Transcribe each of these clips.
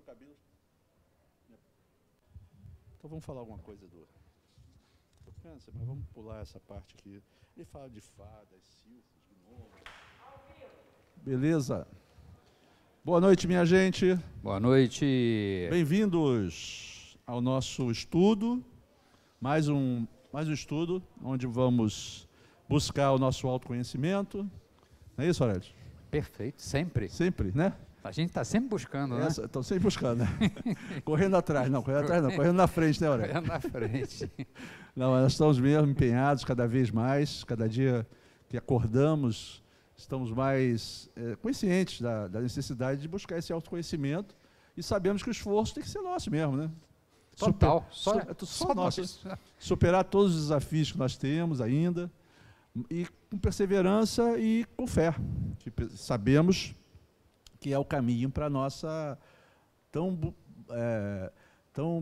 cabelo. Então vamos falar alguma coisa do câncer, mas vamos pular essa parte aqui. Ele fala de fadas, silfos, gnomos. Beleza? Boa noite, minha gente. Boa noite. Bem-vindos ao nosso estudo. Mais um estudo onde vamos buscar o nosso autoconhecimento. Não é isso, Aurélio? Perfeito, sempre. Sempre, né? A gente está sempre buscando, né? Estou sempre buscando, né? Correndo atrás, não, correndo na frente, né, Aurélio? Correndo na frente. Não, nós estamos mesmo empenhados cada vez mais, cada dia que acordamos, estamos mais conscientes da necessidade de buscar esse autoconhecimento e sabemos que o esforço tem que ser nosso mesmo, né? Total, só nosso. Superar todos os desafios que nós temos ainda, e com perseverança e com fé, que sabemos que é o caminho para a nossa tão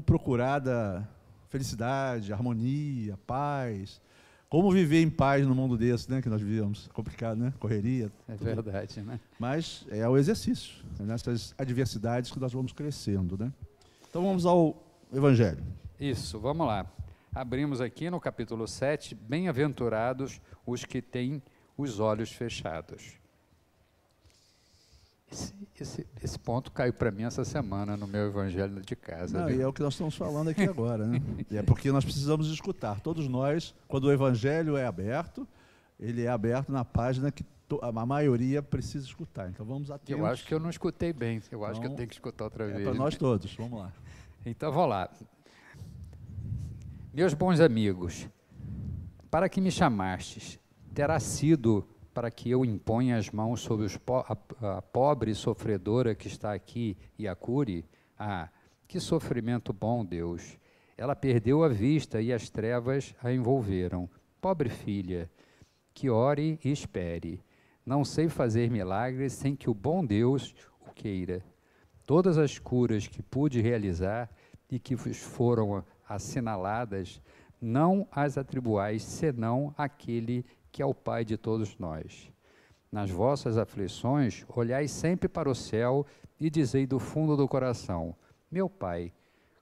procurada felicidade, harmonia, paz. Como viver em paz no mundo desse, né, que nós vivemos? Complicado, né? Correria. É verdade, né? Mas é o exercício, é nessas adversidades que nós vamos crescendo, né? Então vamos ao Evangelho. Isso, vamos lá. Abrimos aqui no capítulo 7, bem-aventurados os que têm os olhos fechados. Esse ponto caiu para mim essa semana no meu evangelho de casa. Não, e é o que nós estamos falando aqui agora, né? E é porque nós precisamos escutar. Todos nós, quando o evangelho é aberto, ele é aberto na página que a maioria precisa escutar. Então vamos atentos. Eu acho que eu não escutei bem, eu acho que eu tenho que escutar outra vez. É para nós todos, vamos lá. Então vamos lá. Meus bons amigos, para que me chamastes, terá sido para que eu imponha as mãos sobre a pobre sofredora que está aqui e a cure? Ah, que sofrimento bom, Deus! Ela perdeu a vista e as trevas a envolveram. Pobre filha, que ore e espere. Não sei fazer milagres sem que o bom Deus o queira. Todas as curas que pude realizar e que vos foram assinaladas, não as atribuais senão àquele que é o Pai de todos nós. Nas vossas aflições, olhai sempre para o céu e dizei do fundo do coração: meu Pai,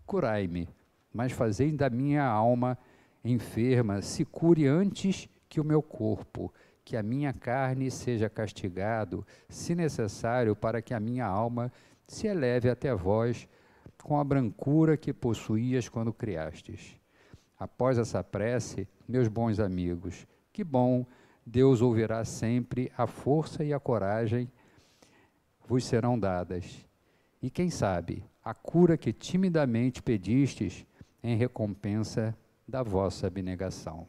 curai-me, mas fazei da minha alma enferma se cure antes que o meu corpo, que a minha carne seja castigado, se necessário, para que a minha alma se eleve até vós com a brancura que possuías quando criastes. Após essa prece, meus bons amigos, que bom, Deus ouvirá sempre, a força e a coragem vos serão dadas. E quem sabe, a cura que timidamente pedistes em recompensa da vossa abnegação.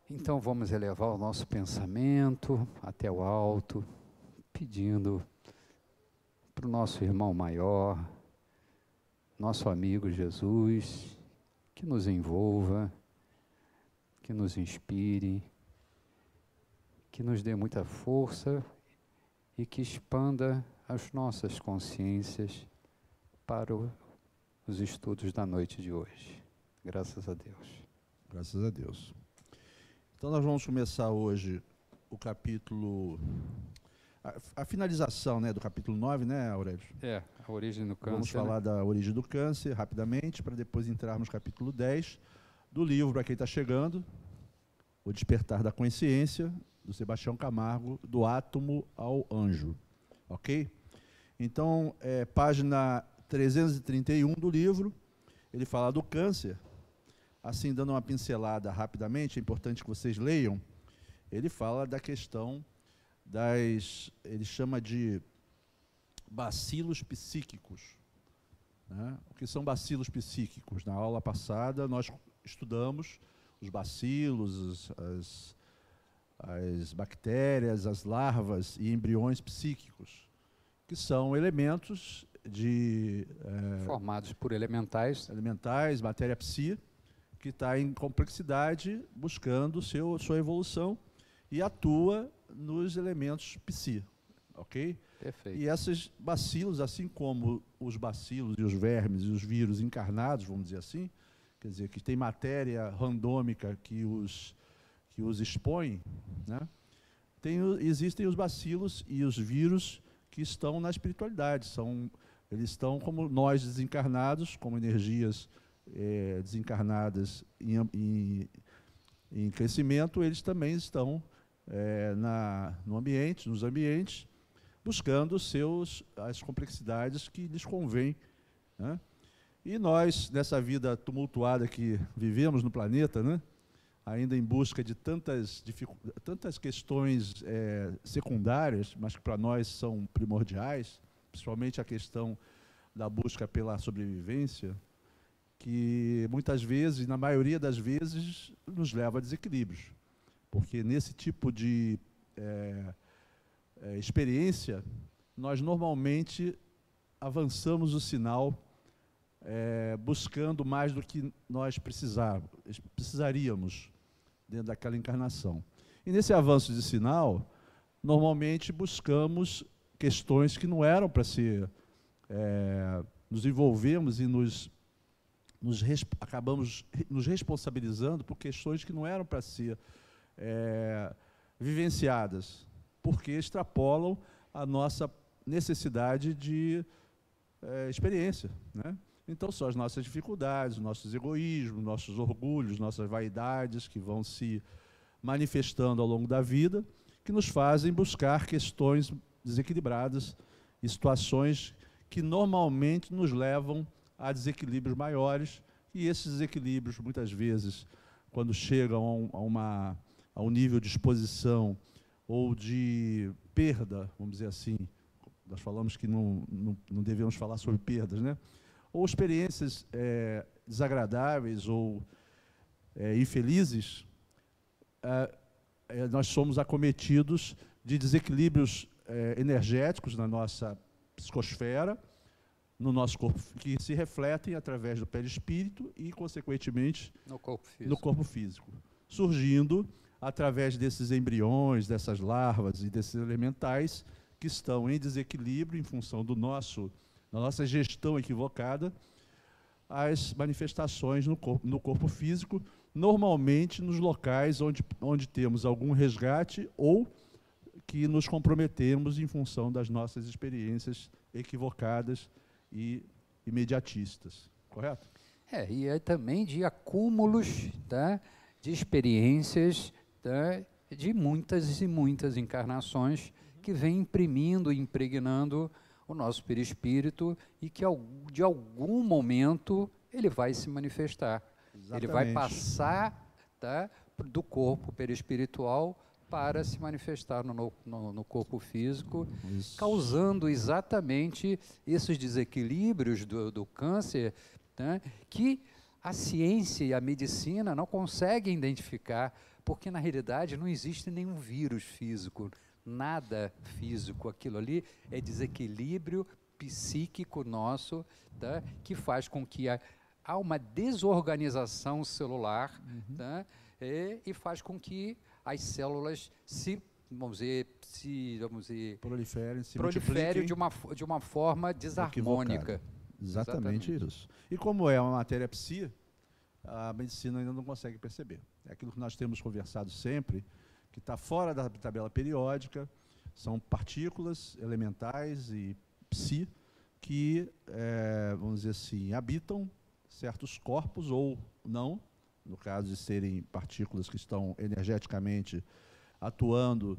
Então vamos elevar o nosso pensamento até o alto, pedindo para o nosso irmão maior, nosso amigo Jesus, que nos envolva, que nos inspire, que nos dê muita força e que expanda as nossas consciências para os estudos da noite de hoje. Graças a Deus. Graças a Deus. Então nós vamos começar hoje o capítulo... A finalização, né, do capítulo 9, né, Aurélio? A origem do câncer. Vamos falar da origem do câncer, rapidamente, para depois entrarmos no capítulo 10 do livro, para quem está chegando, O Despertar da Consciência, do Sebastião Camargo, Do Átomo ao Anjo. Ok? Então, página 331 do livro, ele fala do câncer. Assim, dando uma pincelada rapidamente, é importante que vocês leiam, ele fala da questão ele chama de bacilos psíquicos. Né? O que são bacilos psíquicos? Na aula passada, nós estudamos os bacilos, as bactérias, as larvas e embriões psíquicos, que são elementos formados por elementais, matéria psi, que está em complexidade, buscando sua evolução e atua nos elementos psi, ok? Perfeito. E esses bacilos, assim como os bacilos e os vermes e os vírus encarnados, vamos dizer assim, quer dizer, que tem matéria randômica que os expõe, né? Existem os bacilos e os vírus que estão na espiritualidade. Eles estão como nós desencarnados, como energias desencarnadas em crescimento, eles também estão nos ambientes, buscando as complexidades que lhes convém, né? E nós, nessa vida tumultuada que vivemos no planeta, né, ainda em busca de tantas questões secundárias, mas que para nós são primordiais, principalmente a questão da busca pela sobrevivência, que muitas vezes, na maioria das vezes, nos leva a desequilíbrios. Porque nesse tipo de experiência, nós normalmente avançamos o sinal buscando mais do que nós precisaríamos dentro daquela encarnação. E nesse avanço de sinal, normalmente buscamos questões que não eram para ser... nos envolvemos e acabamos nos responsabilizando por questões que não eram para ser vivenciadas, porque extrapolam a nossa necessidade de experiência, né? Então, são as nossas dificuldades, os nossos egoísmos, nossos orgulhos, nossas vaidades que vão se manifestando ao longo da vida, que nos fazem buscar questões desequilibradas e situações que normalmente nos levam a desequilíbrios maiores, e esses desequilíbrios, muitas vezes, quando chegam a um nível de exposição ou de perda, vamos dizer assim, nós falamos que não devemos falar sobre perdas, né? Ou experiências desagradáveis ou infelizes, nós somos acometidos de desequilíbrios energéticos na nossa psicosfera, no nosso corpo, que se refletem através do perispírito e, consequentemente, no corpo físico, surgindo através desses embriões, dessas larvas e desses elementais que estão em desequilíbrio em função da nossa gestão equivocada, as manifestações no corpo físico, normalmente nos locais onde temos algum resgate ou que nos comprometemos em função das nossas experiências equivocadas e imediatistas, correto? E é também de acúmulos, tá, de experiências, tá, de muitas e muitas encarnações que vem imprimindo e impregnando o nosso perispírito e que de algum momento ele vai se manifestar. Exatamente. Ele vai passar, tá, do corpo perispiritual para se manifestar no corpo físico, isso, causando exatamente esses desequilíbrios do câncer, né, que a ciência e a medicina não conseguem identificar, porque na realidade não existe nenhum vírus físico, nada físico. Aquilo ali é desequilíbrio psíquico nosso, tá, que faz com que há uma desorganização celular, tá, e faz com que as células proliferem de uma forma desarmônica. Exatamente isso. E como é uma matéria psi, a medicina ainda não consegue perceber. É aquilo que nós temos conversado sempre, que está fora da tabela periódica, são partículas elementais e psi que, vamos dizer assim, habitam certos corpos ou não, no caso de serem partículas que estão energeticamente atuando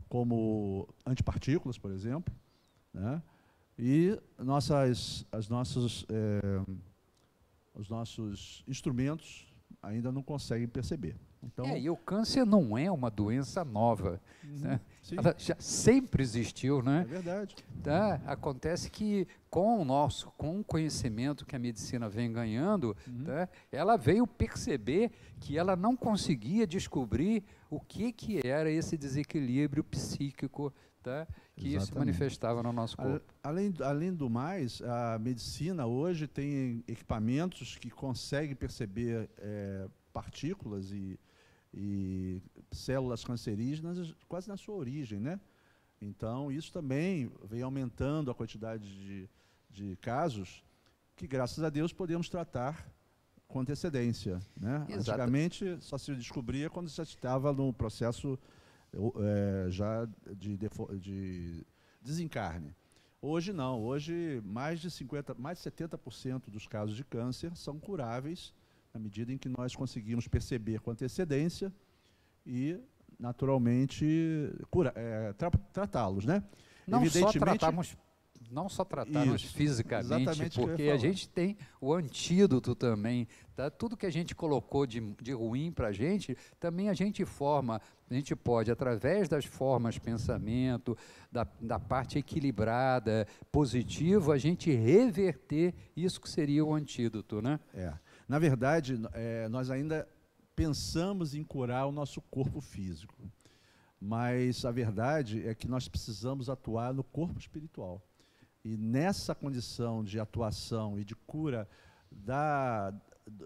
como antipartículas, por exemplo, né? E os nossos instrumentos ainda não conseguem perceber. Então, e o câncer não é uma doença nova, né? Ela já sempre existiu, né? É verdade. Tá? Acontece que com o conhecimento que a medicina vem ganhando, tá? Ela veio perceber que ela não conseguia descobrir o que era esse desequilíbrio psíquico, tá? Que se manifestava no nosso corpo. Além do mais, a medicina hoje tem equipamentos que conseguem perceber partículas e células cancerígenas quase na sua origem, né? Então, isso também vem aumentando a quantidade de casos que, graças a Deus, podemos tratar com antecedência, né? Antigamente, só se descobria quando já estava no processo já de desencarne. Hoje não, hoje mais de 70% dos casos de câncer são curáveis na medida em que nós conseguimos perceber com antecedência e, naturalmente, tratá-los, né? Não só tratarmos fisicamente, porque a a gente tem o antídoto também. Tá? Tudo que a gente colocou de ruim para a gente, também a gente pode, através das formas de pensamento, da parte equilibrada, positiva, a gente reverter isso que seria o antídoto, né? Na verdade, nós ainda pensamos em curar o nosso corpo físico, mas a verdade é que nós precisamos atuar no corpo espiritual. E nessa condição de atuação e de cura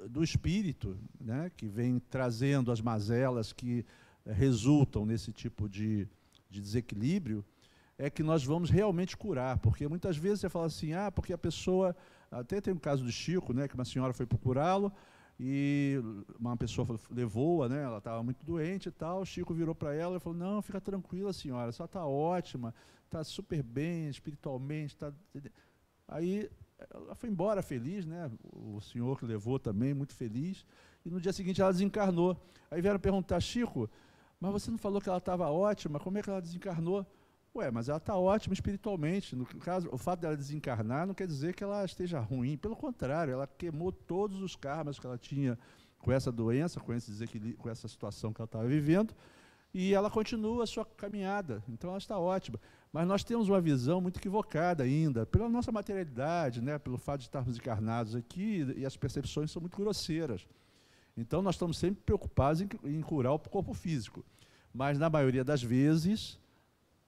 do espírito, né, que vem trazendo as mazelas que resultam nesse tipo de desequilíbrio, é que nós vamos realmente curar. Porque muitas vezes você fala assim, porque a pessoa... Até tem um caso do Chico, né, que uma senhora foi procurá-lo e uma pessoa levou-a, né, ela estava muito doente e tal, o Chico virou para ela e falou, não, fica tranquila, senhora, só está ótima, está super bem espiritualmente. Aí ela foi embora feliz, né, o senhor que levou também, muito feliz, e no dia seguinte ela desencarnou. Aí vieram perguntar, Chico, mas você não falou que ela estava ótima, como é que ela desencarnou? Mas ela está ótima espiritualmente. No caso, o fato dela desencarnar não quer dizer que ela esteja ruim. Pelo contrário, ela queimou todos os karmas que ela tinha com essa doença, com esse desequilíbrio, com essa situação que ela estava vivendo, e ela continua a sua caminhada. Então ela está ótima. Mas nós temos uma visão muito equivocada ainda, pela nossa materialidade, né, pelo fato de estarmos encarnados aqui, e as percepções são muito grosseiras. Então nós estamos sempre preocupados em curar o corpo físico. Mas na maioria das vezes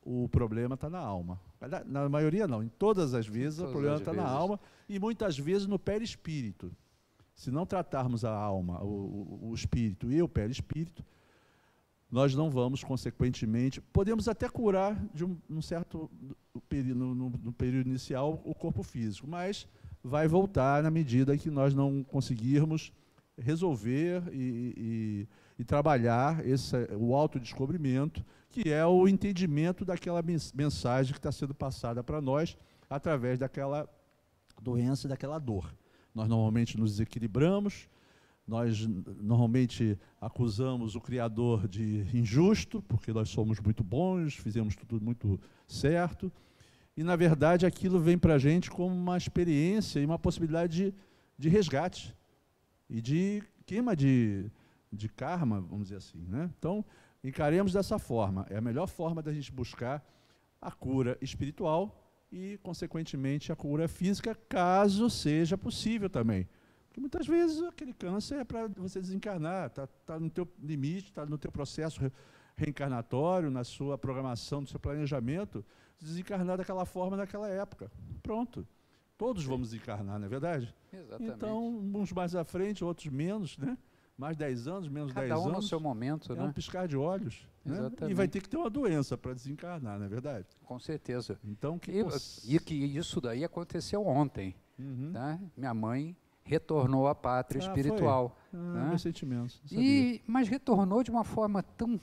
o problema está na alma. Na maioria não, em todas as vezes o problema está na alma e muitas vezes no perispírito. Se não tratarmos a alma, o espírito e o perispírito, nós não vamos, consequentemente, podemos até curar de um certo período, no período inicial o corpo físico, mas vai voltar na medida em que nós não conseguirmos resolver e trabalhar o autodescobrimento, que é o entendimento daquela mensagem que está sendo passada para nós através daquela doença e daquela dor. Nós normalmente nos desequilibramos, nós normalmente acusamos o Criador de injusto, porque nós somos muito bons, fizemos tudo muito certo, e na verdade aquilo vem para a gente como uma experiência e uma possibilidade de resgate e de queima de karma, vamos dizer assim, né? Então, encaremos dessa forma. É a melhor forma da gente buscar a cura espiritual e, consequentemente, a cura física, caso seja possível também. Porque muitas vezes aquele câncer é para você desencarnar, está no teu limite, está no teu processo reencarnatório, na sua programação, no seu planejamento, desencarnar daquela forma naquela época. Pronto. Todos vamos desencarnar, não é verdade? Exatamente. Então, uns mais à frente, outros menos, né? Mais 10 anos, menos 10 anos. Cada um no seu momento, né? Um piscar de olhos. Né? E vai ter que ter uma doença para desencarnar, não é verdade? Com certeza. Então, que isso daí aconteceu ontem. Uhum. Tá? Minha mãe retornou à pátria espiritual. Meus sentimentos. Mas retornou de uma forma tão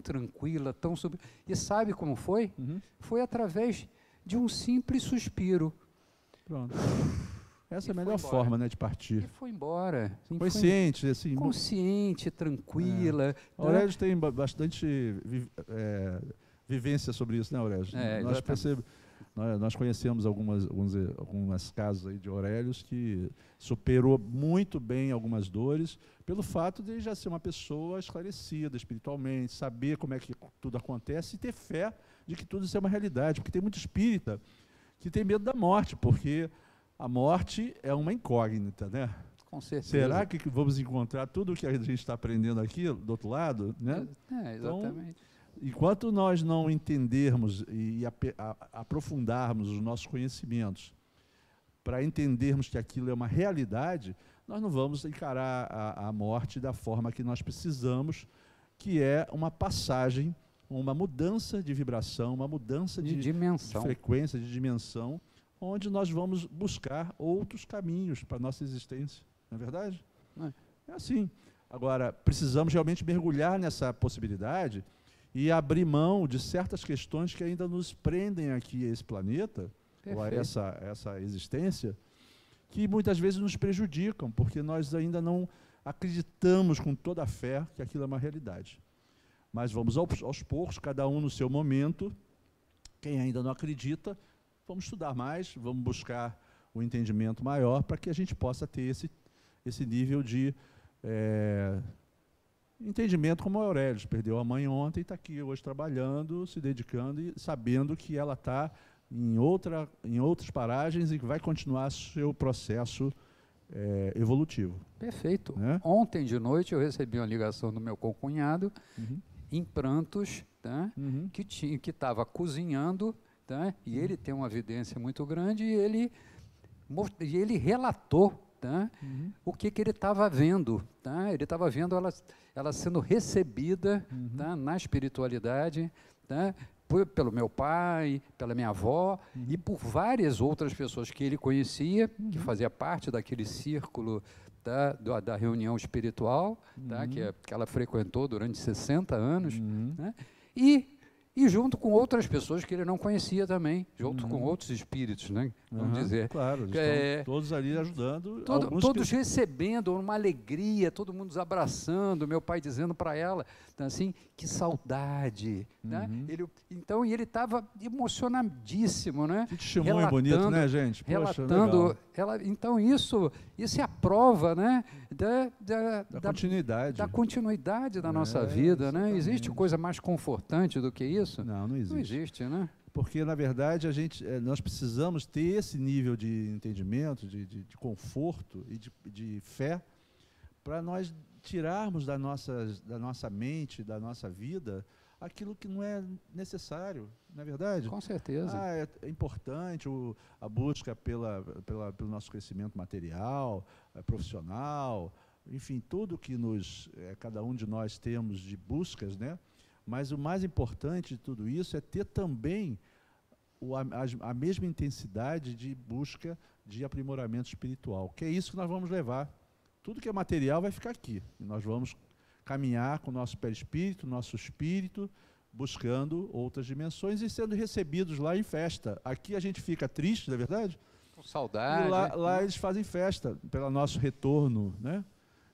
tranquila, E sabe como foi? Uhum. Foi através de um simples suspiro. Pronto. Essa é a melhor forma, né, de partir. E foi embora. Consciente, assim. Consciente, tranquila. A Aurélio tem bastante vivência sobre isso, né, Aurélio? Nós conhecemos algumas casos aí de Aurélios que superou muito bem algumas dores, pelo fato de já ser uma pessoa esclarecida espiritualmente, saber como é que tudo acontece e ter fé de que tudo isso é uma realidade. Porque tem muito espírita que tem medo da morte, porque a morte é uma incógnita, né? Com certeza. Será que vamos encontrar tudo o que a gente está aprendendo aqui do outro lado? Né? Exatamente. Então, enquanto nós não entendermos e aprofundarmos os nossos conhecimentos para entendermos que aquilo é uma realidade, nós não vamos encarar a morte da forma que nós precisamos, que é uma passagem, uma mudança de vibração, uma mudança de dimensão, de frequência, de dimensão, onde nós vamos buscar outros caminhos para a nossa existência. Não é verdade? É assim. Agora, precisamos realmente mergulhar nessa possibilidade e abrir mão de certas questões que ainda nos prendem aqui a esse planeta, ou a essa existência, que muitas vezes nos prejudicam, porque nós ainda não acreditamos com toda a fé que aquilo é uma realidade. Mas vamos aos poucos, cada um no seu momento. Quem ainda não acredita, vamos estudar mais, vamos buscar um entendimento maior para que a gente possa ter esse nível de entendimento, como a Aurélia perdeu a mãe ontem e está aqui hoje trabalhando, se dedicando e sabendo que ela está em outras paragens e que vai continuar seu processo evolutivo. Perfeito. Né? Ontem de noite eu recebi uma ligação do meu concunhado, em prantos, tá? Que estava cozinhando, tá? E ele tem uma evidência muito grande e ele relatou, tá? O que ele estava vendo. Tá? Ele estava vendo ela sendo recebida, tá? Na espiritualidade, tá? Pelo meu pai, pela minha avó e por várias outras pessoas que ele conhecia, que fazia parte daquele círculo da reunião espiritual, tá? que ela frequentou durante 60 anos, né? E junto com outras pessoas que ele não conhecia também, junto com outros espíritos, né? Vamos dizer. Claro, estão todos ali ajudando. Todos recebendo uma alegria, todo mundo nos abraçando, meu pai dizendo para ela, então, assim, que saudade. Né? Então, ele estava emocionadíssimo. Né? Que testemunho bonito, né, gente? Poxa, relatando. Então, isso é a prova, né, da continuidade. Da continuidade da nossa vida. Né? Existe coisa mais confortante do que isso? Não existe. Não existe, né? Porque, na verdade, nós precisamos ter esse nível de entendimento, de conforto e de fé, para nós tirarmos da nossa mente, da nossa vida, aquilo que não é necessário, não é verdade? Com certeza. É importante a busca pelo nosso crescimento material, profissional, enfim, tudo que cada um de nós temos de buscas, né? Mas o mais importante de tudo isso é ter também a mesma intensidade de busca de aprimoramento espiritual, que é isso que nós vamos levar. Tudo que é material vai ficar aqui. E nós vamos caminhar com o nosso perispírito, nosso espírito, buscando outras dimensões e sendo recebidos lá em festa. Aqui a gente fica triste, não é verdade? Com saudade. E lá eles fazem festa pelo nosso retorno, né?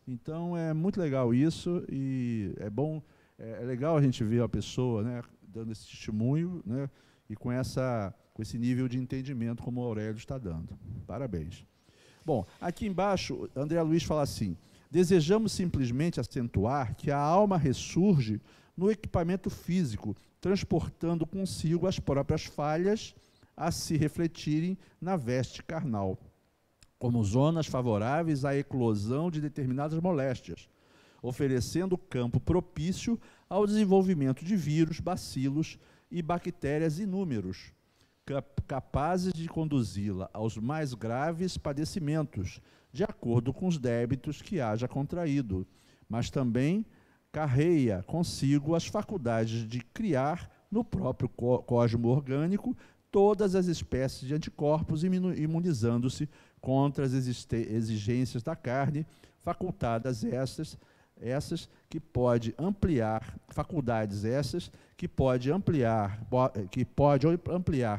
Então é muito legal isso e é bom. É legal a gente ver a pessoa, né, dando esse testemunho, né, e com esse nível de entendimento como o Aurélio está dando. Parabéns. Bom, aqui embaixo, André Luiz fala assim: desejamos simplesmente acentuar que a alma ressurge no equipamento físico, transportando consigo as próprias falhas a se refletirem na veste carnal, como zonas favoráveis à eclosão de determinadas moléstias, oferecendo campo propício ao desenvolvimento de vírus, bacilos e bactérias inúmeros, capazes de conduzi-la aos mais graves padecimentos, de acordo com os débitos que haja contraído, mas também carreia consigo as faculdades de criar no próprio cosmo orgânico todas as espécies de anticorpos, imunizando-se contra as exigências da carne, facultadas essas que pode ampliar, faculdades essas que pode ampliar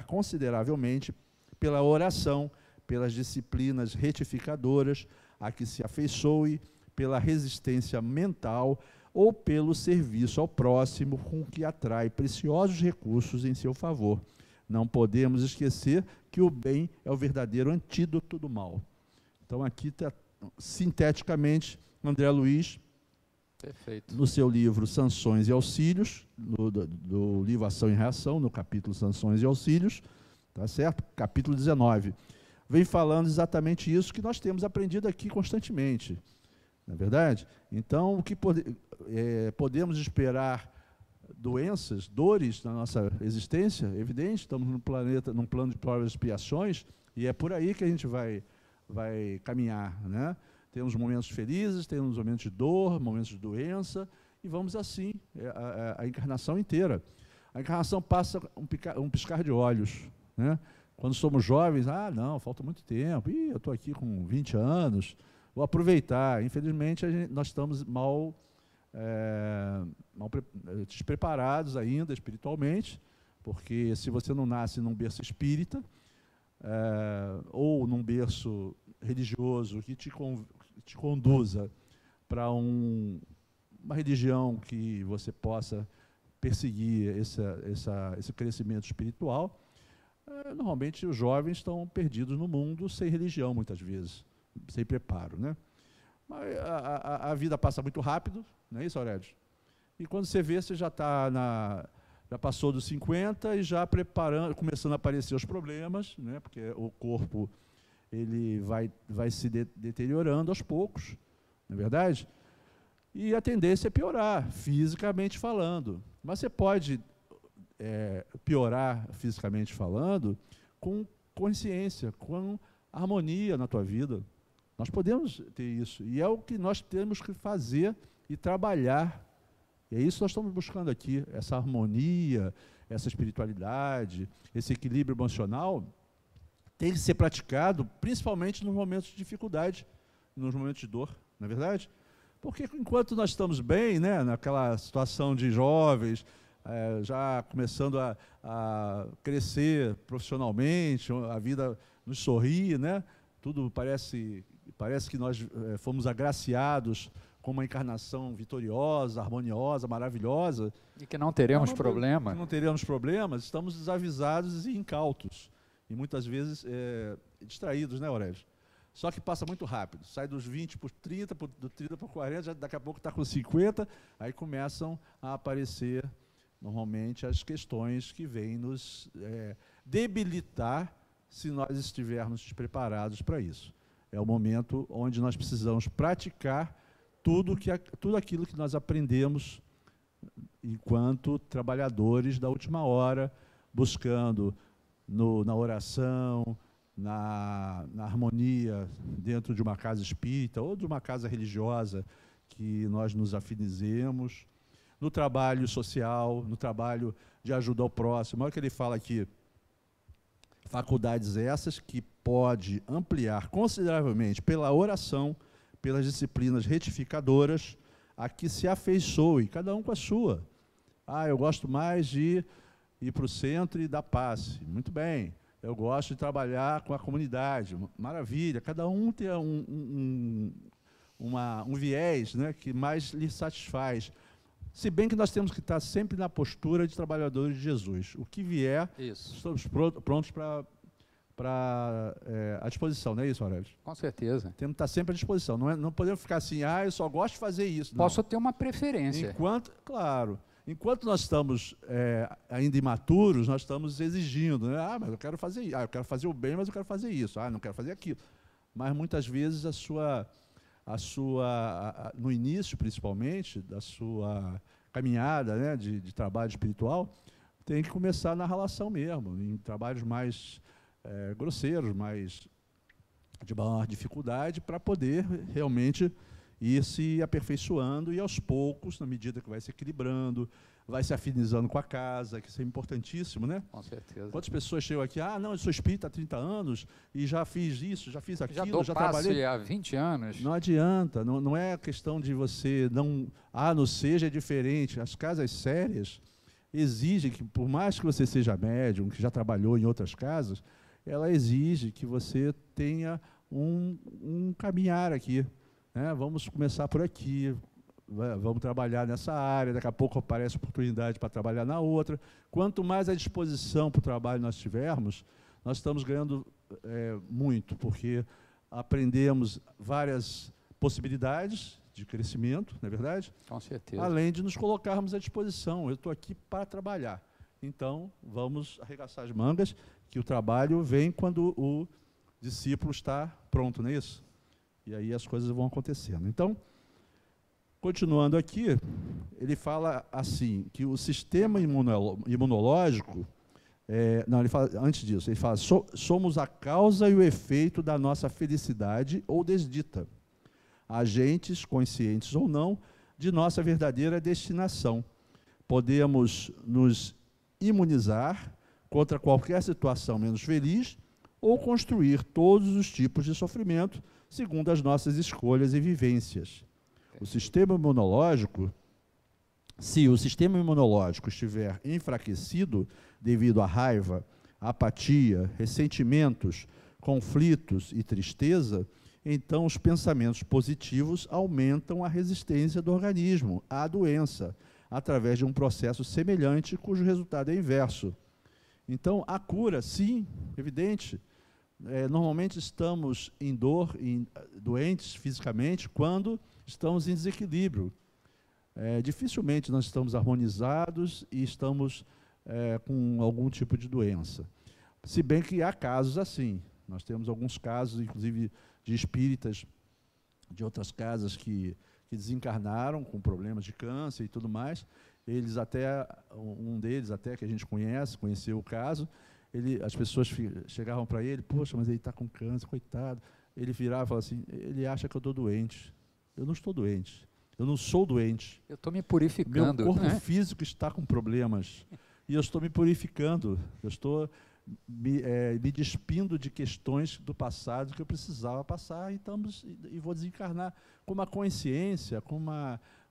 consideravelmente pela oração, pelas disciplinas retificadoras a que se afeiçoe, pela resistência mental ou pelo serviço ao próximo com que atrai preciosos recursos em seu favor. Não podemos esquecer que o bem é o verdadeiro antídoto do mal. Então aqui está, sinteticamente, André Luiz, perfeito, no seu livro Sanções e Auxílios, do livro Ação e Reação, no capítulo Sanções e Auxílios, tá certo? Capítulo 19, vem falando exatamente isso que nós temos aprendido aqui constantemente, não é verdade? Então, o que podemos esperar? Doenças, dores na nossa existência, evidente, estamos num plano de provas e expiações, e é por aí que a gente vai caminhar, né? Temos momentos felizes, temos momentos de dor, momentos de doença, e vamos assim, a encarnação inteira. A encarnação passa um piscar de olhos, né? Quando somos jovens, não, falta muito tempo, eu estou aqui com 20 anos, vou aproveitar. Infelizmente, nós estamos mal despreparados ainda espiritualmente, porque se você não nasce num berço espírita, ou num berço religioso que te conduza para uma religião que você possa perseguir esse crescimento espiritual, normalmente os jovens estão perdidos no mundo sem religião, muitas vezes, sem preparo, né? Mas a vida passa muito rápido, não é isso, Aurélio? E quando você vê, você já passou dos 50 e já começando a aparecer os problemas, né? Porque o corpo ele vai se deteriorando aos poucos, não é verdade? E a tendência é piorar, fisicamente falando. Mas você pode piorar, fisicamente falando, com consciência, com harmonia na tua vida. Nós podemos ter isso. E é o que nós temos que fazer e trabalhar. E é isso que nós estamos buscando aqui, essa harmonia, essa espiritualidade, esse equilíbrio emocional tem que ser praticado principalmente nos momentos de dificuldade, nos momentos de dor, não é verdade? Porque enquanto nós estamos bem, né, naquela situação de jovens, já começando a crescer profissionalmente, a vida nos sorri, né? Tudo parece que nós fomos agraciados com uma encarnação vitoriosa, harmoniosa, maravilhosa. E que não teremos problema. Não teremos problemas, estamos desavisados e incautos. E muitas vezes distraídos, né, Aurélio? Só que passa muito rápido. Sai dos 20 para 30, do 30 para 40, já daqui a pouco está com 50, aí começam a aparecer, normalmente, as questões que vêm nos debilitar se nós estivermos despreparados para isso. É o momento onde nós precisamos praticar tudo aquilo que nós aprendemos enquanto trabalhadores da última hora, buscando na oração, na harmonia dentro de uma casa espírita ou de uma casa religiosa que nós nos afinizemos, no trabalho social, no trabalho de ajuda ao próximo. Olha o que ele fala aqui, faculdades essas que pode ampliar consideravelmente pela oração, pelas disciplinas retificadoras, a que se afeiçoe, cada um com a sua. Eu gosto mais de ir para o centro e dar passe. Muito bem. Eu gosto de trabalhar com a comunidade. Maravilha. Cada um tem um viés, né, que mais lhe satisfaz. Se bem que nós temos que estar sempre na postura de trabalhadores de Jesus. O que vier, estamos prontos à disposição, não é isso, Aurélio? Com certeza. Temos que estar sempre à disposição. Não podemos ficar assim, eu só gosto de fazer isso. Não. Posso ter uma preferência. Enquanto nós estamos ainda imaturos, nós estamos exigindo, né? Mas eu quero fazer isso. Eu quero fazer o bem, mas eu quero fazer isso. Não quero fazer aquilo. Mas muitas vezes no início, principalmente, da sua caminhada, né, de trabalho espiritual, tem que começar na relação mesmo, em trabalhos mais grosseiros, mais de maior dificuldade, para poder realmente ir se aperfeiçoando e aos poucos, na medida que vai se equilibrando, vai se afinizando com a casa, que isso é importantíssimo, né? Com certeza. Quantas pessoas chegam aqui, não, eu sou espírita há 30 anos e já fiz isso, já fiz aquilo, já trabalhei. Passe há 20 anos. Não adianta, não é questão de você não seja diferente. As casas sérias exigem que, por mais que você seja médium, que já trabalhou em outras casas, ela exige que você tenha um caminhar aqui. Vamos começar por aqui, vamos trabalhar nessa área, daqui a pouco aparece oportunidade para trabalhar na outra. Quanto mais à disposição para o trabalho nós tivermos, nós estamos ganhando muito, porque aprendemos várias possibilidades de crescimento, não é verdade? Com certeza. Além de nos colocarmos à disposição. Eu estou aqui para trabalhar. Então, vamos arregaçar as mangas, que o trabalho vem quando o discípulo está pronto, não é isso? E aí as coisas vão acontecendo. Então, continuando aqui, ele fala assim, que o sistema imunológico, ele fala, antes disso, ele fala, somos a causa e o efeito da nossa felicidade ou desdita, agentes, conscientes ou não, de nossa verdadeira destinação. Podemos nos imunizar contra qualquer situação menos feliz ou construir todos os tipos de sofrimento segundo as nossas escolhas e vivências. O sistema imunológico Se o sistema imunológico estiver enfraquecido devido à raiva, apatia, ressentimentos, conflitos e tristeza, então os pensamentos positivos aumentam a resistência do organismo à doença, através de um processo semelhante, cujo resultado é inverso. Então, a cura, sim, evidente. Normalmente estamos em dor, doentes fisicamente, quando estamos em desequilíbrio. Dificilmente nós estamos harmonizados e estamos com algum tipo de doença. Se bem que há casos assim. Nós temos alguns casos, inclusive, de espíritas de outras casas que desencarnaram com problemas de câncer e tudo mais. Eles até, um deles até que a gente conheceu o caso, as pessoas chegavam para ele, poxa, mas ele está com câncer, coitado. Ele virava e falava assim, ele acha que eu estou doente. Eu não estou doente. Eu não sou doente. Eu estou me purificando. Meu corpo físico está com problemas. E eu estou me purificando. Eu estou me despindo de questões do passado que eu precisava passar e vou desencarnar com uma consciência, com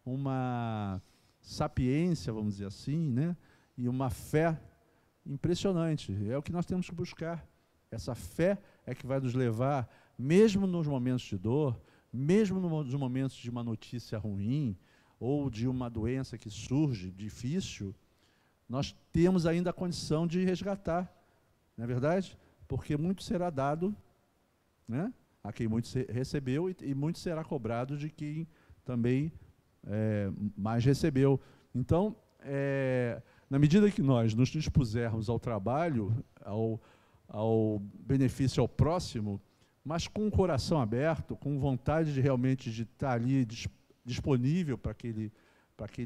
uma sapiência, vamos dizer assim, né? E uma fé impressionante. É o que nós temos que buscar. Essa fé é que vai nos levar, mesmo nos momentos de dor, mesmo nos momentos de uma notícia ruim ou de uma doença que surge difícil, nós temos ainda a condição de resgatar. Não é verdade? Porque muito será dado, né, a quem muito recebeu, e muito será cobrado de quem também mais recebeu. Então, na medida que nós nos dispusermos ao trabalho, ao benefício ao próximo, mas com o coração aberto, com vontade de realmente de estar ali disponível para aquele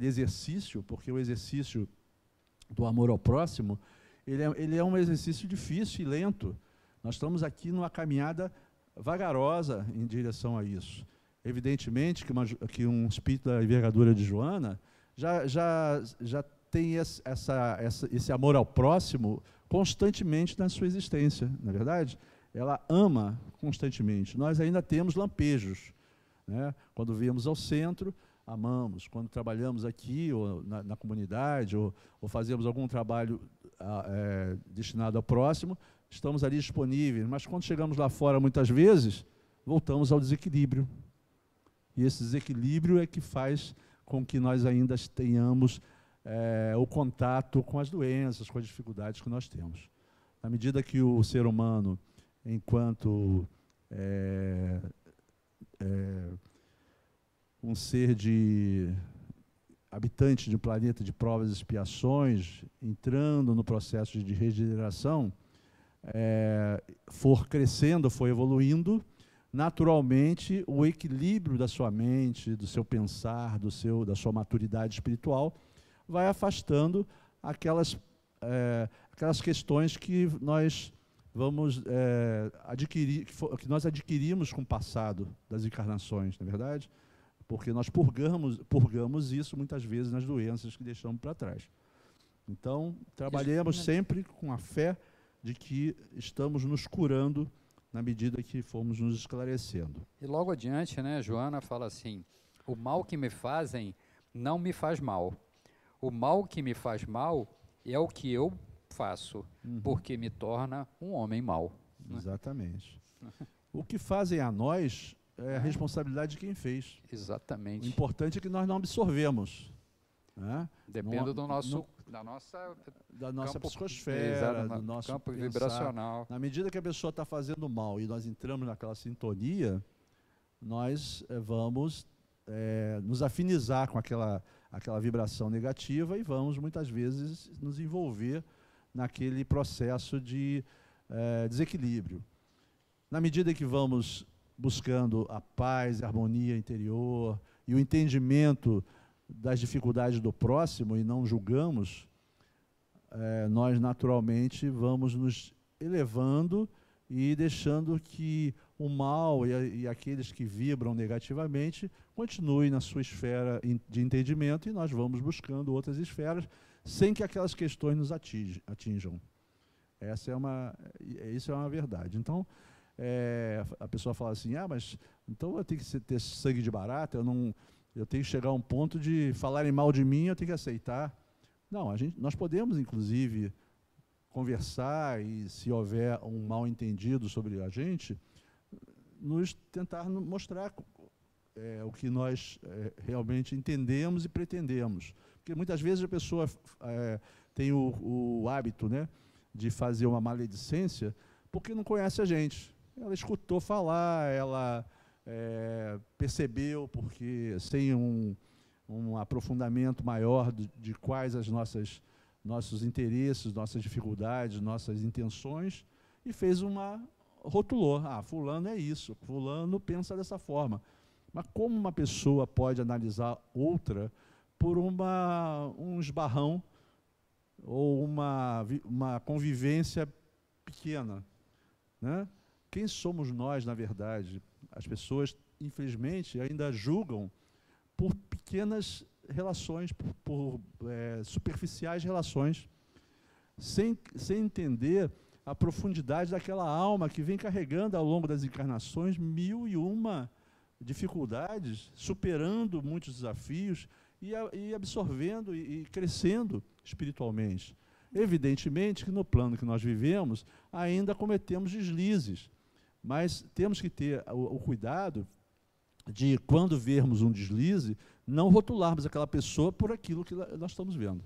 exercício, porque o exercício do amor ao próximo, ele é um exercício difícil e lento. Nós estamos aqui numa caminhada vagarosa em direção a isso. Evidentemente que um espírito da envergadura de Joana já tem esse amor ao próximo constantemente na sua existência, não é verdade? Ela ama constantemente. Nós ainda temos lampejos, né? Quando viemos ao centro, amamos. Quando trabalhamos aqui, ou na comunidade, ou fazemos algum trabalho destinado ao próximo, estamos ali disponíveis. Mas quando chegamos lá fora, muitas vezes, voltamos ao desequilíbrio. E esse desequilíbrio é que faz com que nós ainda tenhamos o contato com as doenças, com as dificuldades que nós temos. Na medida que o ser humano, enquanto um ser habitante de um planeta de provas e expiações, entrando no processo de regeneração, for crescendo, for evoluindo, naturalmente o equilíbrio da sua mente, do seu pensar, da sua maturidade espiritual, vai afastando aquelas questões que nós vamos adquirir, que nós adquirimos com o passado das encarnações, não é verdade? Porque nós purgamos isso muitas vezes nas doenças que deixamos para trás. Então, trabalhemos sempre com a fé de que estamos nos curando na medida que formos nos esclarecendo. E logo adiante, né, Joana fala assim, o mal que me fazem não me faz mal. O mal que me faz mal é o que eu faço, porque me torna um homem mau. Exatamente. O que fazem a nós é a responsabilidade de quem fez. Exatamente. O importante é que nós não absorvemos. Né? Depende da nossa psicosfera, do nosso campo pensar. vibracional. Na medida que a pessoa está fazendo mal e nós entramos naquela sintonia, nós vamos nos afinizar com aquela vibração negativa e vamos, muitas vezes, nos envolver naquele processo de desequilíbrio. Na medida que vamos buscando a paz, a harmonia interior e o entendimento das dificuldades do próximo e não julgamos, nós naturalmente vamos nos elevando e deixando que o mal e aqueles que vibram negativamente continuem na sua esfera de entendimento e nós vamos buscando outras esferas sem que aquelas questões nos atinjam. Isso é uma verdade. Então, a pessoa fala assim, mas então eu tenho que ter sangue de barata, eu eu tenho que chegar a um ponto de falarem mal de mim, eu tenho que aceitar. Não, nós podemos, inclusive, conversar e, se houver um mal-entendido sobre a gente, tentar mostrar o que nós realmente entendemos e pretendemos. Porque muitas vezes a pessoa tem o hábito, né, de fazer uma maledicência porque não conhece a gente. Ela escutou falar, ela percebeu, porque sem um aprofundamento maior de quais nossos interesses, nossas dificuldades, nossas intenções, e rotulou. Fulano é isso, fulano pensa dessa forma. Mas como uma pessoa pode analisar outra por um esbarrão ou uma convivência pequena, né? Quem somos nós, na verdade? As pessoas, infelizmente, ainda julgam por pequenas relações, por superficiais relações, sem entender a profundidade daquela alma que vem carregando ao longo das encarnações 1001 dificuldades, superando muitos desafios e absorvendo e crescendo espiritualmente. Evidentemente que no plano que nós vivemos ainda cometemos deslizes, mas temos que ter o cuidado de, quando vermos um deslize, não rotularmos aquela pessoa por aquilo que nós estamos vendo.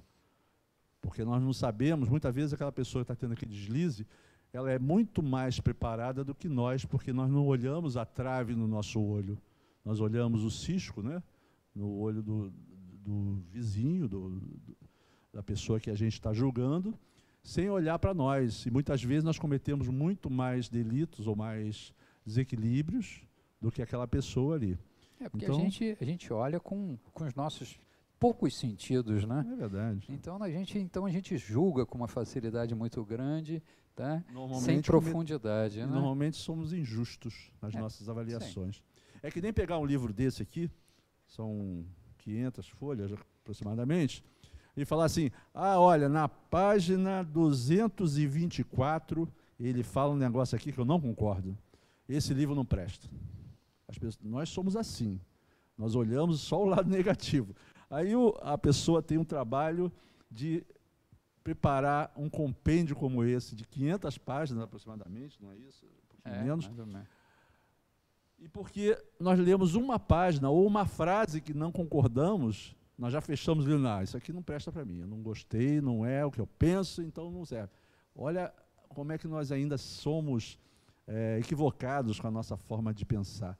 Porque nós não sabemos, muitas vezes aquela pessoa que está tendo aquele deslize, ela é muito mais preparada do que nós, porque nós não olhamos a trave no nosso olho, nós olhamos o cisco, né, no olho do vizinho, da pessoa que a gente está julgando, sem olhar para nós. E muitas vezes nós cometemos muito mais delitos ou mais desequilíbrios do que aquela pessoa ali. Porque então, a gente olha com os nossos poucos sentidos, né? É verdade. Então a gente julga com uma facilidade muito grande, tá? Sem profundidade. Né? Normalmente somos injustos nas nossas avaliações. Sim. É que nem pegar um livro desse aqui, são 500 folhas aproximadamente, e falar assim, olha, na página 224, ele fala um negócio aqui que eu não concordo. Esse livro não presta. Nós somos assim. Nós olhamos só o lado negativo. Aí a pessoa tem um trabalho de preparar um compêndio como esse, de 500 páginas aproximadamente, não é isso? Um pouquinho menos. Mais ou menos. E porque nós lemos uma página ou uma frase que não concordamos, nós já fechamos o livro. Isso aqui não presta para mim, eu não gostei, não é o que eu penso, então não serve. Olha como é que nós ainda somos equivocados com a nossa forma de pensar.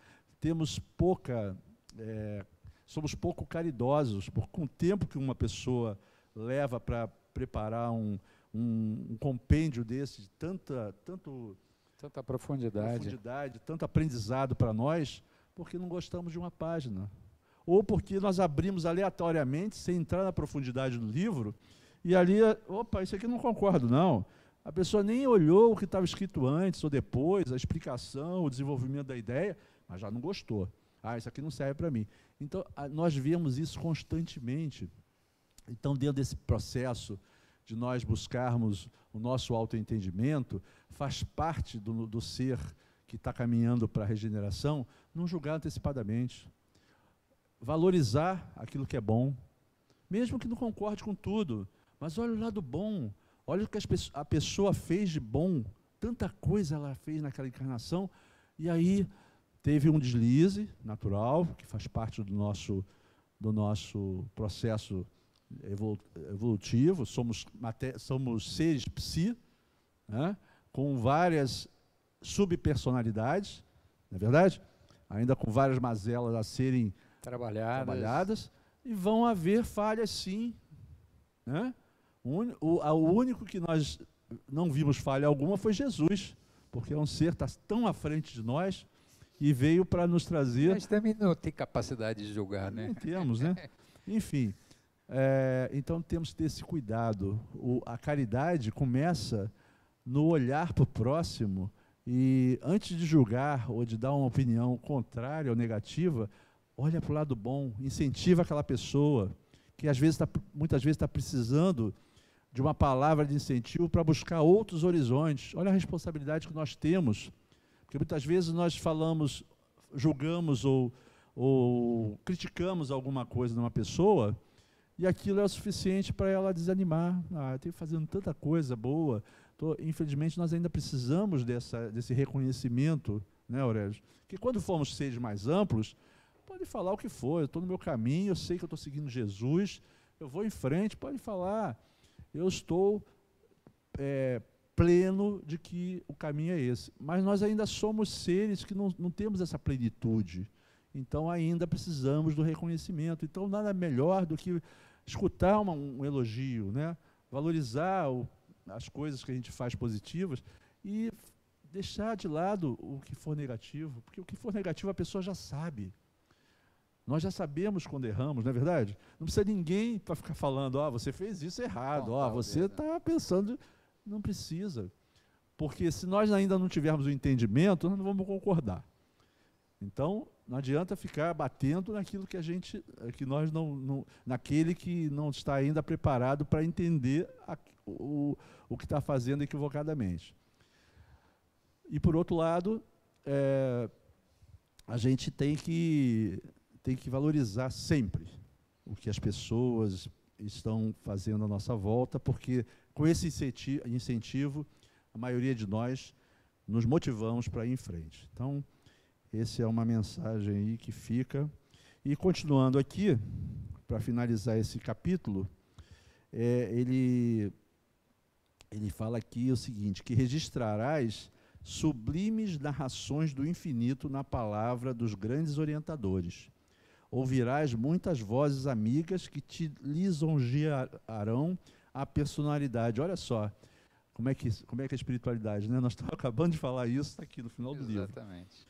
Somos pouco caridosos com o tempo que uma pessoa leva para preparar um compêndio desse, de tanta profundidade, tanto aprendizado para nós, porque não gostamos de uma página. Ou porque nós abrimos aleatoriamente, sem entrar na profundidade do livro, e ali, isso aqui eu não concordo, não. A pessoa nem olhou o que estava escrito antes ou depois, a explicação, o desenvolvimento da ideia, mas já não gostou. Isso aqui não serve para mim. Então, nós vemos isso constantemente. Então, dentro desse processo de nós buscarmos o nosso autoentendimento, faz parte do ser que está caminhando para a regeneração, não julgar antecipadamente. Valorizar aquilo que é bom, mesmo que não concorde com tudo, mas olha o lado bom, olha o que a pessoa fez de bom, tanta coisa ela fez naquela encarnação, e aí teve um deslize natural, que faz parte do nosso processo evolutivo, somos seres psi, né, com várias subpersonalidades, não é verdade? Ainda com várias mazelas a serem trabalhadas, e vão haver falhas sim. Né? O único que nós não vimos falha alguma foi Jesus, porque é um ser que está tão à frente de nós e veio para nos trazer... Mas também não tem capacidade de julgar, né? Não temos, né? Enfim, então temos que ter esse cuidado. A caridade começa no olhar para o próximo e, antes de julgar ou de dar uma opinião contrária ou negativa, olha para o lado bom, incentiva aquela pessoa que muitas vezes está precisando de uma palavra de incentivo para buscar outros horizontes. Olha a responsabilidade que nós temos, porque muitas vezes nós julgamos ou ou criticamos alguma coisa numa pessoa, e aquilo é o suficiente para ela desanimar. Eu tenho fazendo tanta coisa boa. Infelizmente, nós ainda precisamos desse reconhecimento, né, Aurélio? Que quando formos seres mais amplos, pode falar o que for, eu estou no meu caminho, eu sei que eu estou seguindo Jesus, eu vou em frente, pode falar. Eu estou pleno de que o caminho é esse. Mas nós ainda somos seres que não temos essa plenitude. Então, ainda precisamos do reconhecimento. Então, nada melhor do que escutar um elogio, né? Valorizar as coisas que a gente faz positivas e deixar de lado o que for negativo, porque o que for negativo a pessoa já sabe. Nós já sabemos quando erramos, não é verdade? Não precisa ninguém para ficar falando, você fez isso errado, você está pensando... Não precisa, porque se nós ainda não tivermos o entendimento, nós não vamos concordar. Então, não adianta ficar batendo naquilo naquele que não está ainda preparado para entender o que está fazendo equivocadamente. E, por outro lado, a gente tem que valorizar sempre o que as pessoas estão fazendo à nossa volta, porque com esse incentivo, a maioria de nós nos motivamos para ir em frente. Então, essa é uma mensagem aí que fica. E continuando aqui, para finalizar esse capítulo, ele fala aqui o seguinte, que registrarás sublimes narrações do infinito na palavra dos grandes orientadores. Ouvirás muitas vozes amigas que te lisonjearão a personalidade. Olha só, como é que é a espiritualidade, né? Nós estamos acabando de falar isso, está aqui no final do livro. Exatamente.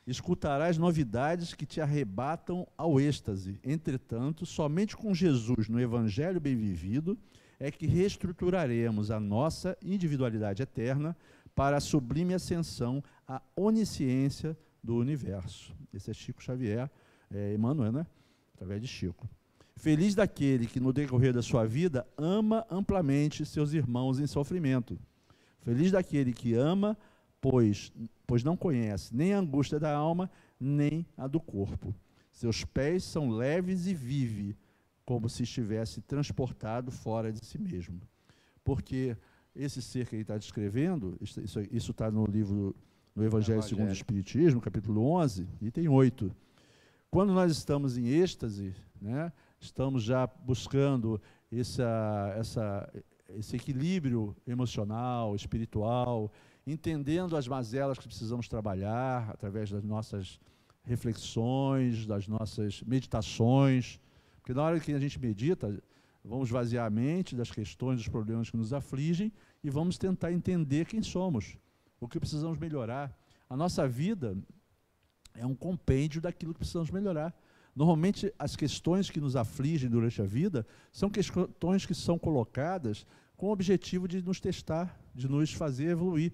Escutarás novidades que te arrebatam ao êxtase. Entretanto, somente com Jesus no Evangelho bem vivido é que reestruturaremos a nossa individualidade eterna para a sublime ascensão à onisciência do universo. Esse é Chico Xavier, Emmanuel, né? Através de Chico. Feliz daquele que, no decorrer da sua vida, ama amplamente seus irmãos em sofrimento. Feliz daquele que ama, pois não conhece nem a angústia da alma, nem a do corpo. Seus pés são leves e vive, como se estivesse transportado fora de si mesmo. Porque esse ser que ele está descrevendo, isso está no livro, no Evangelho segundo o Espiritismo, capítulo 11, item 8. Quando nós estamos em êxtase, né, estamos já buscando esse equilíbrio emocional, espiritual, entendendo as mazelas que precisamos trabalhar através das nossas reflexões, das nossas meditações, porque na hora que a gente medita, vamos esvaziar a mente das questões, dos problemas que nos afligem e vamos tentar entender quem somos, o que precisamos melhorar. A nossa vida é um compêndio daquilo que precisamos melhorar. Normalmente, as questões que nos afligem durante a vida são questões que são colocadas com o objetivo de nos testar, de nos fazer evoluir.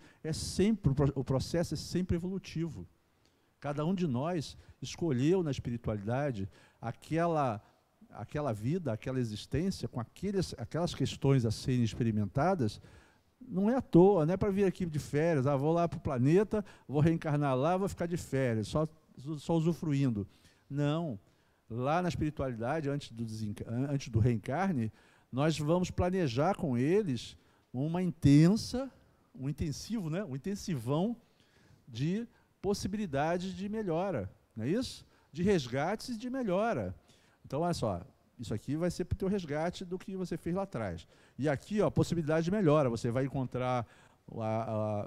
O processo é sempre evolutivo. Cada um de nós escolheu na espiritualidade aquela vida, aquela existência, com aquelas questões a serem experimentadas. Não é à toa, não é para vir aqui de férias, vou lá para o planeta, vou reencarnar lá, vou ficar de férias, só usufruindo. Não. Lá na espiritualidade, antes do reencarne, nós vamos planejar com eles um intensivão de possibilidades de melhora, não é isso? De resgates e de melhora. Então, olha só, isso aqui vai ser para o teu resgate do que você fez lá atrás. E aqui, possibilidade de melhora. Você vai encontrar,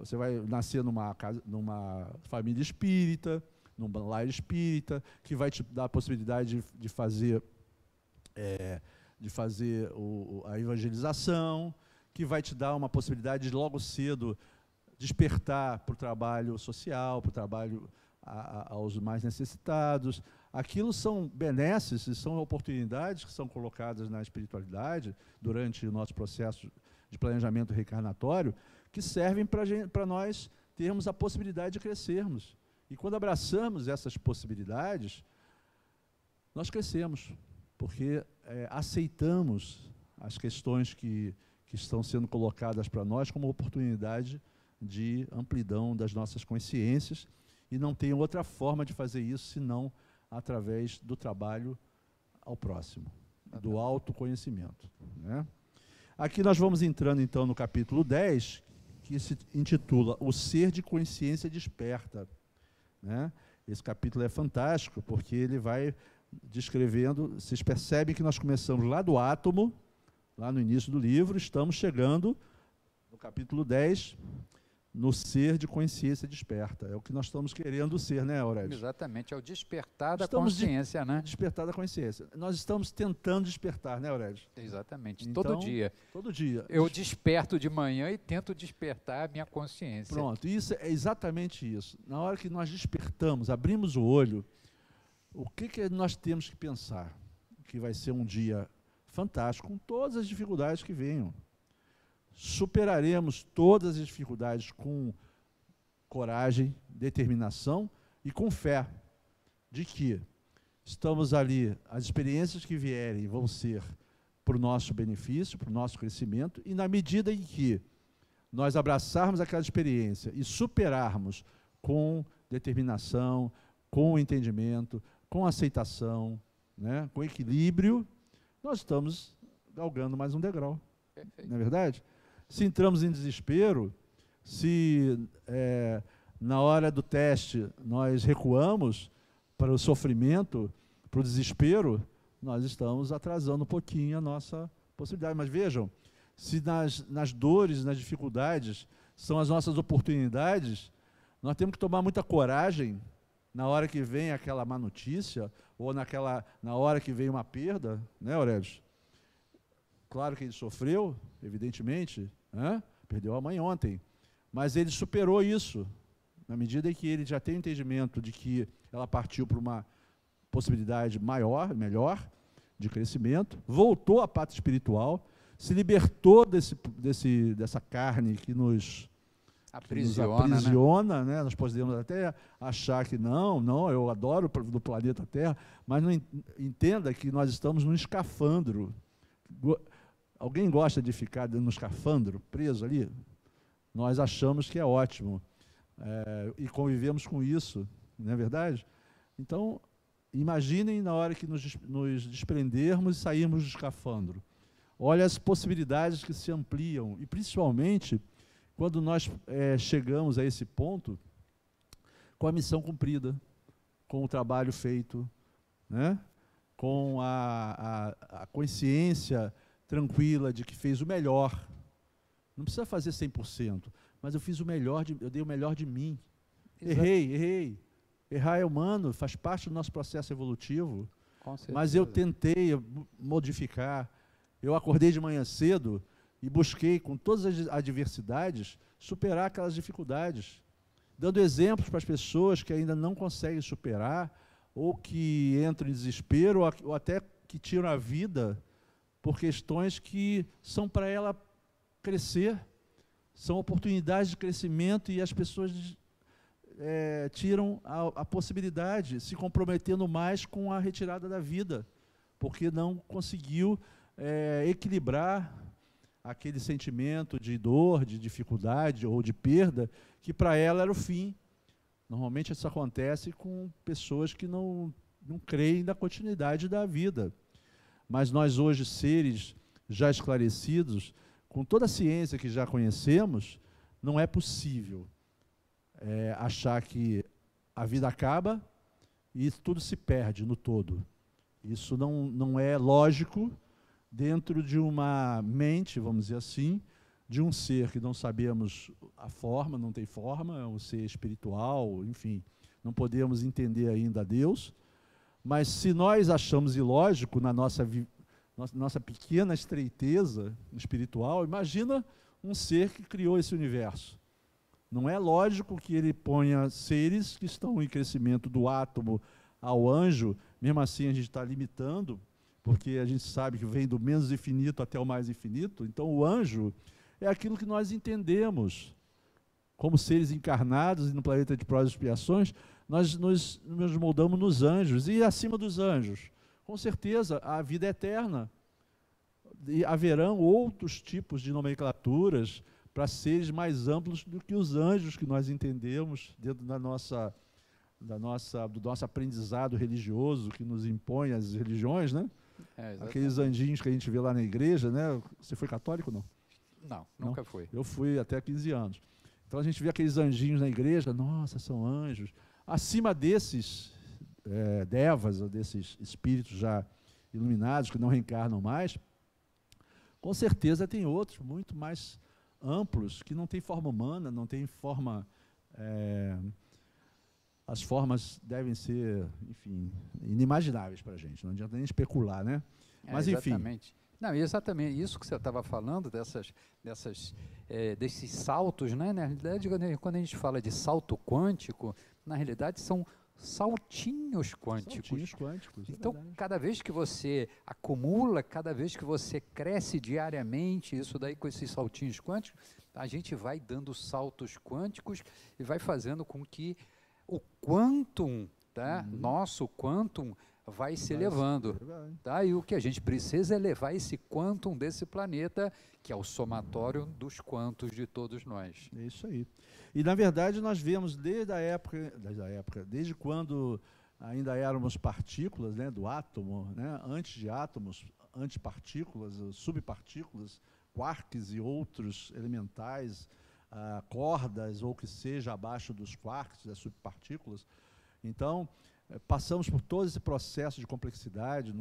você vai nascer numa família espírita, num lar espírita, que vai te dar a possibilidade de fazer a evangelização, que vai te dar uma possibilidade de logo cedo despertar para o trabalho social, para o trabalho aos mais necessitados. Aquilo são benesses, são oportunidades que são colocadas na espiritualidade durante o nosso processo de planejamento reencarnatório, que servem para nós termos a possibilidade de crescermos. E quando abraçamos essas possibilidades, nós crescemos, porque aceitamos as questões que estão sendo colocadas para nós como oportunidade de amplidão das nossas consciências, e não tem outra forma de fazer isso senão através do trabalho ao próximo, do autoconhecimento, né? Aqui nós vamos entrando, então, no capítulo 10, que se intitula O Ser de Consciência Desperta, né? Esse capítulo é fantástico, porque ele vai descrevendo, vocês percebem que nós começamos lá do átomo, lá no início do livro, estamos chegando no capítulo 10, no ser de consciência desperta. É o que nós estamos querendo ser, né, Aurélio? Exatamente, é o despertar da consciência, né? Despertar da consciência. Nós estamos tentando despertar, né, Aurélio? Exatamente, então, todo dia. Todo dia. Eu desperto de manhã e tento despertar a minha consciência. Pronto, isso é exatamente isso. Na hora que nós despertamos, abrimos o olho, o que nós temos que pensar? Que vai ser um dia fantástico, com todas as dificuldades que venham. Superaremos todas as dificuldades com coragem, determinação e com fé de que estamos ali, as experiências que vierem vão ser para o nosso benefício, para o nosso crescimento, e na medida em que nós abraçarmos aquela experiência e superarmos com determinação, com entendimento, com aceitação, né, com equilíbrio, nós estamos galgando mais um degrau. Perfeito. Não é verdade? Se entramos em desespero, se na hora do teste nós recuamos para o sofrimento, para o desespero, nós estamos atrasando um pouquinho a nossa possibilidade. Mas vejam, se nas dores, nas dificuldades, são as nossas oportunidades, nós temos que tomar muita coragem na hora que vem aquela má notícia, ou na hora que vem uma perda, né, Aurélio? Claro que ele sofreu, evidentemente, né? Perdeu a mãe ontem, mas ele superou isso, na medida em que ele já tem o entendimento de que ela partiu para uma possibilidade maior, melhor, de crescimento, voltou à pátria espiritual, se libertou dessa carne que nos aprisiona, né? Nós podemos até achar que não, eu adoro do planeta Terra, mas não entenda que nós estamos num escafandro. Alguém gosta de ficar no escafandro, preso ali? Nós achamos que é ótimo, e convivemos com isso, não é verdade? Então, imaginem na hora que nos desprendermos e sairmos do escafandro. Olha as possibilidades que se ampliam, e principalmente quando nós chegamos a esse ponto, com a missão cumprida, com o trabalho feito, né? Com a consciência tranquila de que fez o melhor. Não precisa fazer 100%, mas eu fiz o melhor, eu dei o melhor de mim. Exato. Errei. Errar é humano, faz parte do nosso processo evolutivo. Mas eu tentei modificar. Eu acordei de manhã cedo e busquei, com todas as adversidades, superar aquelas dificuldades, dando exemplos para as pessoas que ainda não conseguem superar, ou que entram em desespero, ou até que tiram a vida por questões que são para ela crescer, são oportunidades de crescimento, e as pessoas tiram a possibilidade, se comprometendo mais com a retirada da vida, porque não conseguiu equilibrar aquele sentimento de dor, de dificuldade ou de perda, que para ela era o fim. Normalmente isso acontece com pessoas que não creem na continuidade da vida. Mas nós hoje, seres já esclarecidos, com toda a ciência que já conhecemos, não é possível achar que a vida acaba e tudo se perde no todo. Isso não é lógico dentro de uma mente, vamos dizer assim, de um ser que não sabemos a forma, não tem forma, é um ser espiritual, enfim, não podemos entender ainda a Deus, mas se nós achamos ilógico na nossa pequena estreiteza espiritual, imagina um ser que criou esse universo. Não é lógico que ele ponha seres que estão em crescimento do átomo ao anjo, mesmo assim a gente está limitando, porque a gente sabe que vem do menos infinito até o mais infinito. Então o anjo é aquilo que nós entendemos como seres encarnados, e no planeta de provas e expiações, nós nos moldamos nos anjos, e acima dos anjos, com certeza, a vida é eterna. E haverão outros tipos de nomenclaturas para seres mais amplos do que os anjos que nós entendemos dentro da nossa do nosso aprendizado religioso que nos impõe as religiões, né? Aqueles anjinhos que a gente vê lá na igreja, né? Você foi católico, não? Não, nunca fui. Eu fui até 15 anos. Então a gente vê aqueles anjinhos na igreja, nossa, são anjos. Acima desses devas, ou desses espíritos já iluminados, que não reencarnam mais, com certeza tem outros muito mais amplos, que não têm forma humana, não têm forma... as formas devem ser, enfim, inimagináveis para a gente, não adianta nem especular, né? Mas, exatamente. Enfim... Não, exatamente isso que você estava falando, desses saltos, né? Na realidade, quando a gente fala de salto quântico, na realidade são saltinhos quânticos. Saltinhos quânticos, então, cada vez que você acumula, cada vez que você cresce diariamente, isso daí com esses saltinhos quânticos, a gente vai dando saltos quânticos e vai fazendo com que o quantum, tá? Nosso quantum vai se elevando. Tá? E o que a gente precisa é levar esse quantum desse planeta, que é o somatório dos quantos de todos nós. É isso aí. E, na verdade, nós vemos desde quando ainda éramos partículas, né, do átomo, né, antes de átomos, antipartículas, subpartículas, quarks e outros elementais, cordas, ou que seja abaixo dos quarks, das subpartículas. Então, passamos por todo esse processo de complexidade,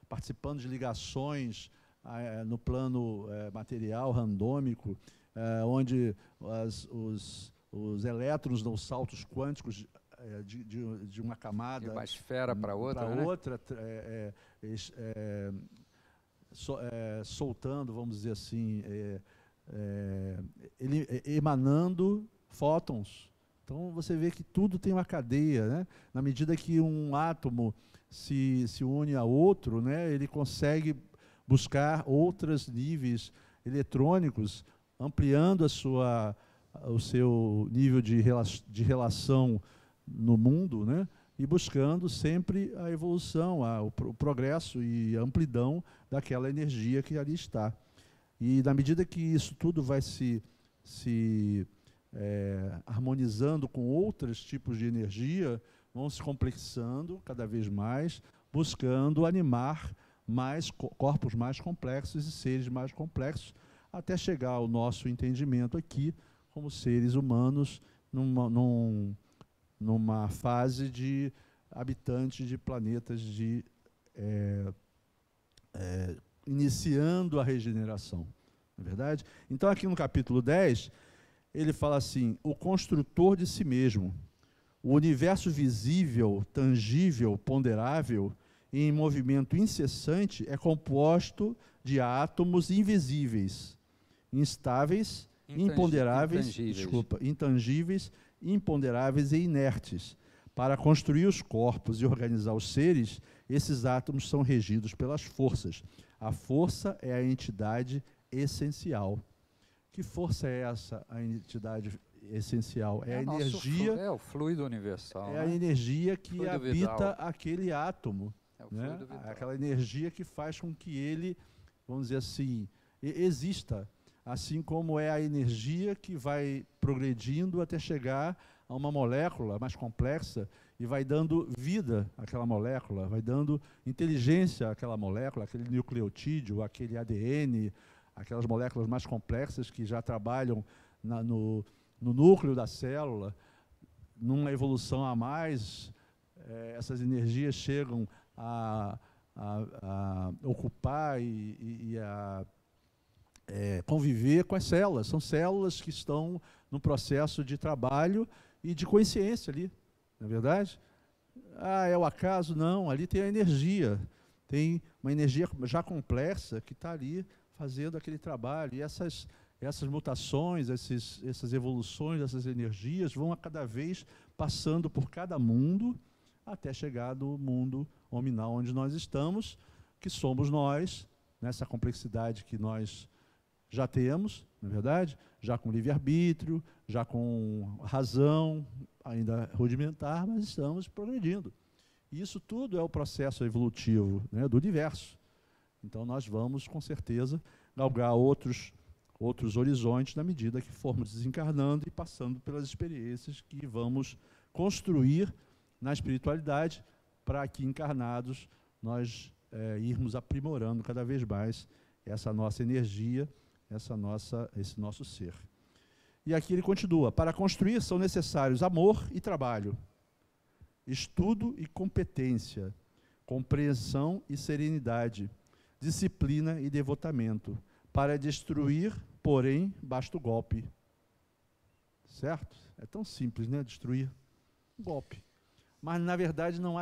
participando de ligações no plano material, randômico, onde os elétrons dão saltos quânticos de uma camada... De uma esfera para outra, soltando, vamos dizer assim, emanando fótons. Então, você vê que tudo tem uma cadeia, né? Na medida que um átomo se une a outro, né, ele consegue buscar outros níveis eletrônicos, ampliando o seu nível de relação no mundo, né, e buscando sempre a evolução, o progresso e a amplidão daquela energia que ali está. E, na medida que isso tudo vai se harmonizando com outros tipos de energia, vão se complexando cada vez mais, buscando animar corpos mais complexos e seres mais complexos, até chegar ao nosso entendimento aqui, como seres humanos, numa fase de habitantes de planetas iniciando a regeneração, não é verdade? Então, aqui no capítulo 10, ele fala assim: o construtor de si mesmo, o universo visível, tangível, ponderável, em movimento incessante, é composto de átomos invisíveis, instáveis, intangíveis, imponderáveis e inertes. Para construir os corpos e organizar os seres, esses átomos são regidos pelas forças. A força é a entidade essencial. Que força é essa, a entidade essencial? É a energia... É o fluido universal. É a energia que habita aquele átomo. É o fluido vital. Aquela energia que faz com que ele, vamos dizer assim, exista. Assim como é a energia que vai progredindo até chegar a uma molécula mais complexa e vai dando vida àquela molécula, vai dando inteligência àquela molécula, aquele nucleotídeo, aquele ADN, aquelas moléculas mais complexas que já trabalham no núcleo da célula. Numa evolução a mais, essas energias chegam a ocupar e a conviver com as células. São células que estão no processo de trabalho e de consciência ali, não é verdade? É o acaso? Não, ali tem a energia, tem uma energia já complexa que está ali fazendo aquele trabalho. E essas mutações, essas evoluções, essas energias vão a cada vez passando por cada mundo, até chegar no mundo hominal onde nós estamos, que somos nós, nessa complexidade que nós já temos, não é verdade? Já com livre-arbítrio, já com razão, ainda rudimentar, mas estamos progredindo. E isso tudo é o processo evolutivo, né, do universo. Então, nós vamos, com certeza, galgar outros outros horizontes na medida que formos desencarnando e passando pelas experiências que vamos construir na espiritualidade, para aqui encarnados nós irmos aprimorando cada vez mais essa nossa energia, esse nosso ser. E aqui ele continua: para construir são necessários amor e trabalho, estudo e competência, compreensão e serenidade, disciplina e devotamento. Para destruir, porém, basta o golpe. Certo? É tão simples, né? Destruir. Um golpe. Mas, na verdade, não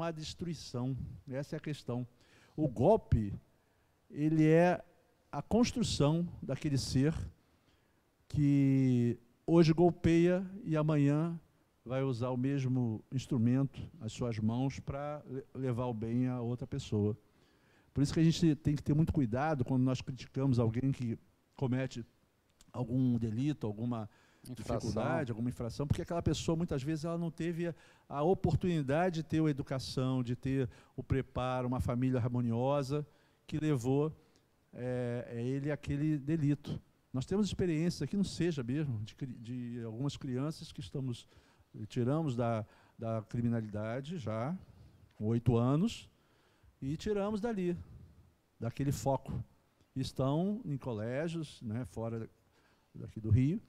há destruição. Essa é a questão. O golpe, ele é a construção daquele ser que hoje golpeia e amanhã vai usar o mesmo instrumento, as suas mãos, para levar o bem a outra pessoa. Por isso que a gente tem que ter muito cuidado quando nós criticamos alguém que comete algum delito, alguma dificuldade, alguma infração, porque aquela pessoa, muitas vezes, ela não teve a oportunidade de ter a educação, de ter o preparo, uma família harmoniosa, que levou ele àquele delito. Nós temos experiências aqui, não seja mesmo, de algumas crianças que tiramos da criminalidade já, com 8 anos, e tiramos daquele foco. Estão em colégios, né, fora daqui do Rio.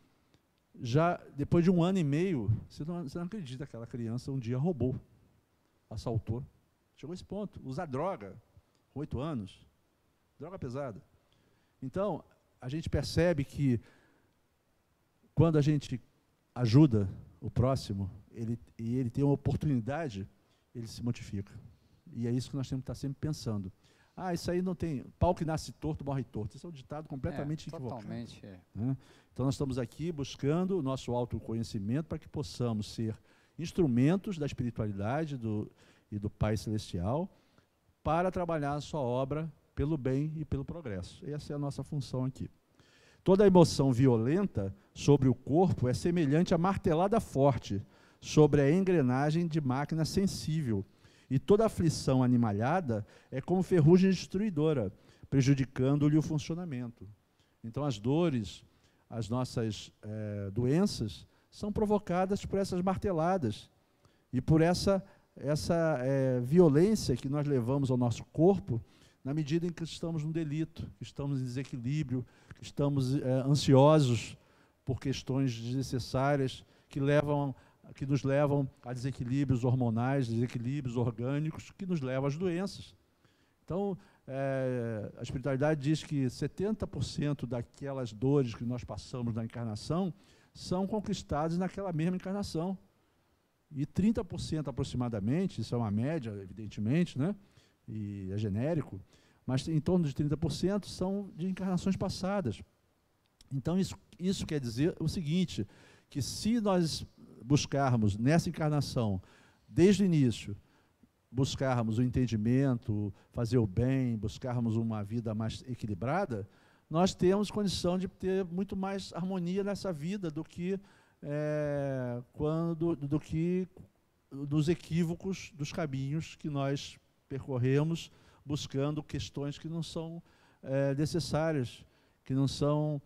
Já depois de 1 ano e meio, você não acredita, aquela criança um dia roubou, assaltou. Chegou a esse ponto. Usar droga, com 8 anos, droga pesada. Então, a gente percebe que quando a gente ajuda o próximo, ele tem uma oportunidade, ele se modifica. E é isso que nós temos que estar sempre pensando. Isso aí não tem... Pau que nasce torto, morre torto. Isso é um ditado completamente equivocado. Totalmente. Né? Então, nós estamos aqui buscando o nosso autoconhecimento para que possamos ser instrumentos da espiritualidade e do Pai Celestial para trabalhar a sua obra pelo bem e pelo progresso. Essa é a nossa função aqui. Toda emoção violenta sobre o corpo é semelhante a martelada forte sobre a engrenagem de máquina sensível, e toda aflição animalhada é como ferrugem destruidora, prejudicando-lhe o funcionamento. Então, as dores, as nossas doenças, são provocadas por essas marteladas e por essa violência que nós levamos ao nosso corpo na medida em que estamos no delito, que estamos em desequilíbrio, que estamos ansiosos por questões desnecessárias que nos levam a desequilíbrios hormonais, desequilíbrios orgânicos, que nos levam às doenças. Então, a espiritualidade diz que 70% daquelas dores que nós passamos na encarnação são conquistadas naquela mesma encarnação. E 30% aproximadamente, isso é uma média, evidentemente, né? E é genérico, mas em torno de 30% são de encarnações passadas. Então, isso quer dizer o seguinte, que se nós buscarmos nessa encarnação, desde o início, buscarmos o entendimento, fazer o bem, buscarmos uma vida mais equilibrada, nós temos condição de ter muito mais harmonia nessa vida do que dos equívocos dos caminhos que nós percorremos, buscando questões que não são necessárias, que não são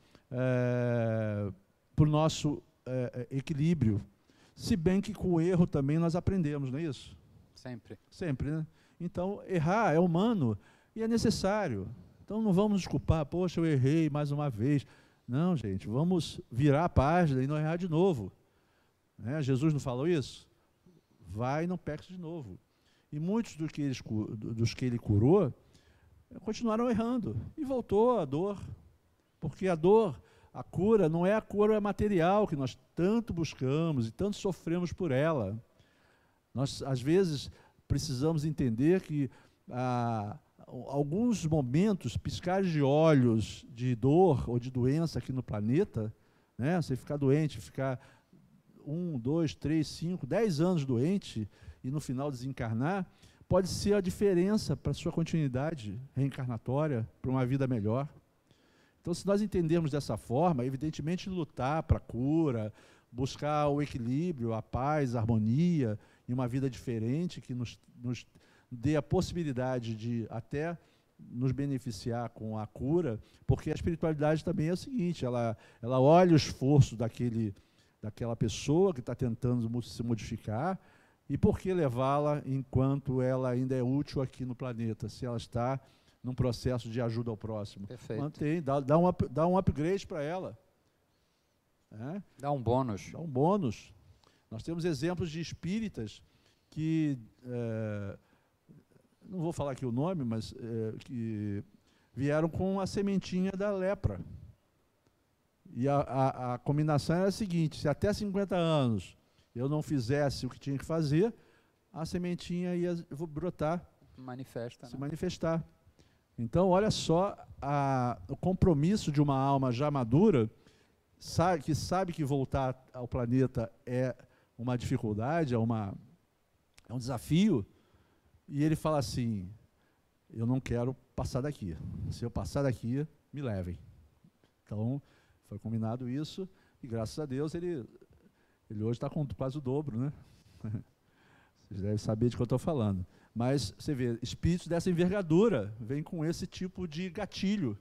para o nosso equilíbrio. Se bem que com o erro também nós aprendemos, não é isso? Sempre. Sempre, né? Então, errar é humano e é necessário. Então, não vamos nos culpar, poxa, eu errei mais uma vez. Não, gente, vamos virar a página e não errar de novo. Né? Jesus não falou isso? Vai e não peques de novo. E muitos dos que ele curou continuaram errando. E voltou a dor. Porque a dor, a cura, não é a cura material que nós tanto buscamos e tanto sofremos por ela. Nós, às vezes, precisamos entender que alguns momentos, piscares de olhos de dor ou de doença aqui no planeta, né, você ficar doente, ficar 1, 2, 3, 5, 10 anos doente e no final desencarnar, pode ser a diferença para a sua continuidade reencarnatória, para uma vida melhor. Então, se nós entendermos dessa forma, evidentemente lutar para a cura, buscar o equilíbrio, a paz, a harmonia, e uma vida diferente que nos dê a possibilidade de até nos beneficiar com a cura, porque a espiritualidade também é o seguinte, ela olha o esforço daquela pessoa que está tentando se modificar, e por que levá-la enquanto ela ainda é útil aqui no planeta, se ela está num processo de ajuda ao próximo. Perfeito. Mantém, dá um upgrade para ela. Dá um bônus. Dá um bônus. Nós temos exemplos de espíritas que, não vou falar aqui o nome, mas que vieram com a sementinha da lepra. E a combinação era a seguinte, se até 50 anos eu não fizesse o que tinha que fazer, a sementinha ia brotar, se manifestar. Então, olha só o compromisso de uma alma já madura, que sabe que voltar ao planeta é uma dificuldade, é um desafio, e ele fala assim, eu não quero passar daqui. Se eu passar daqui, me levem. Então, foi combinado isso, e graças a Deus ele hoje está com quase o dobro, né? Vocês devem saber de que eu estou falando. Mas, você vê, espíritos dessa envergadura vêm com esse tipo de gatilho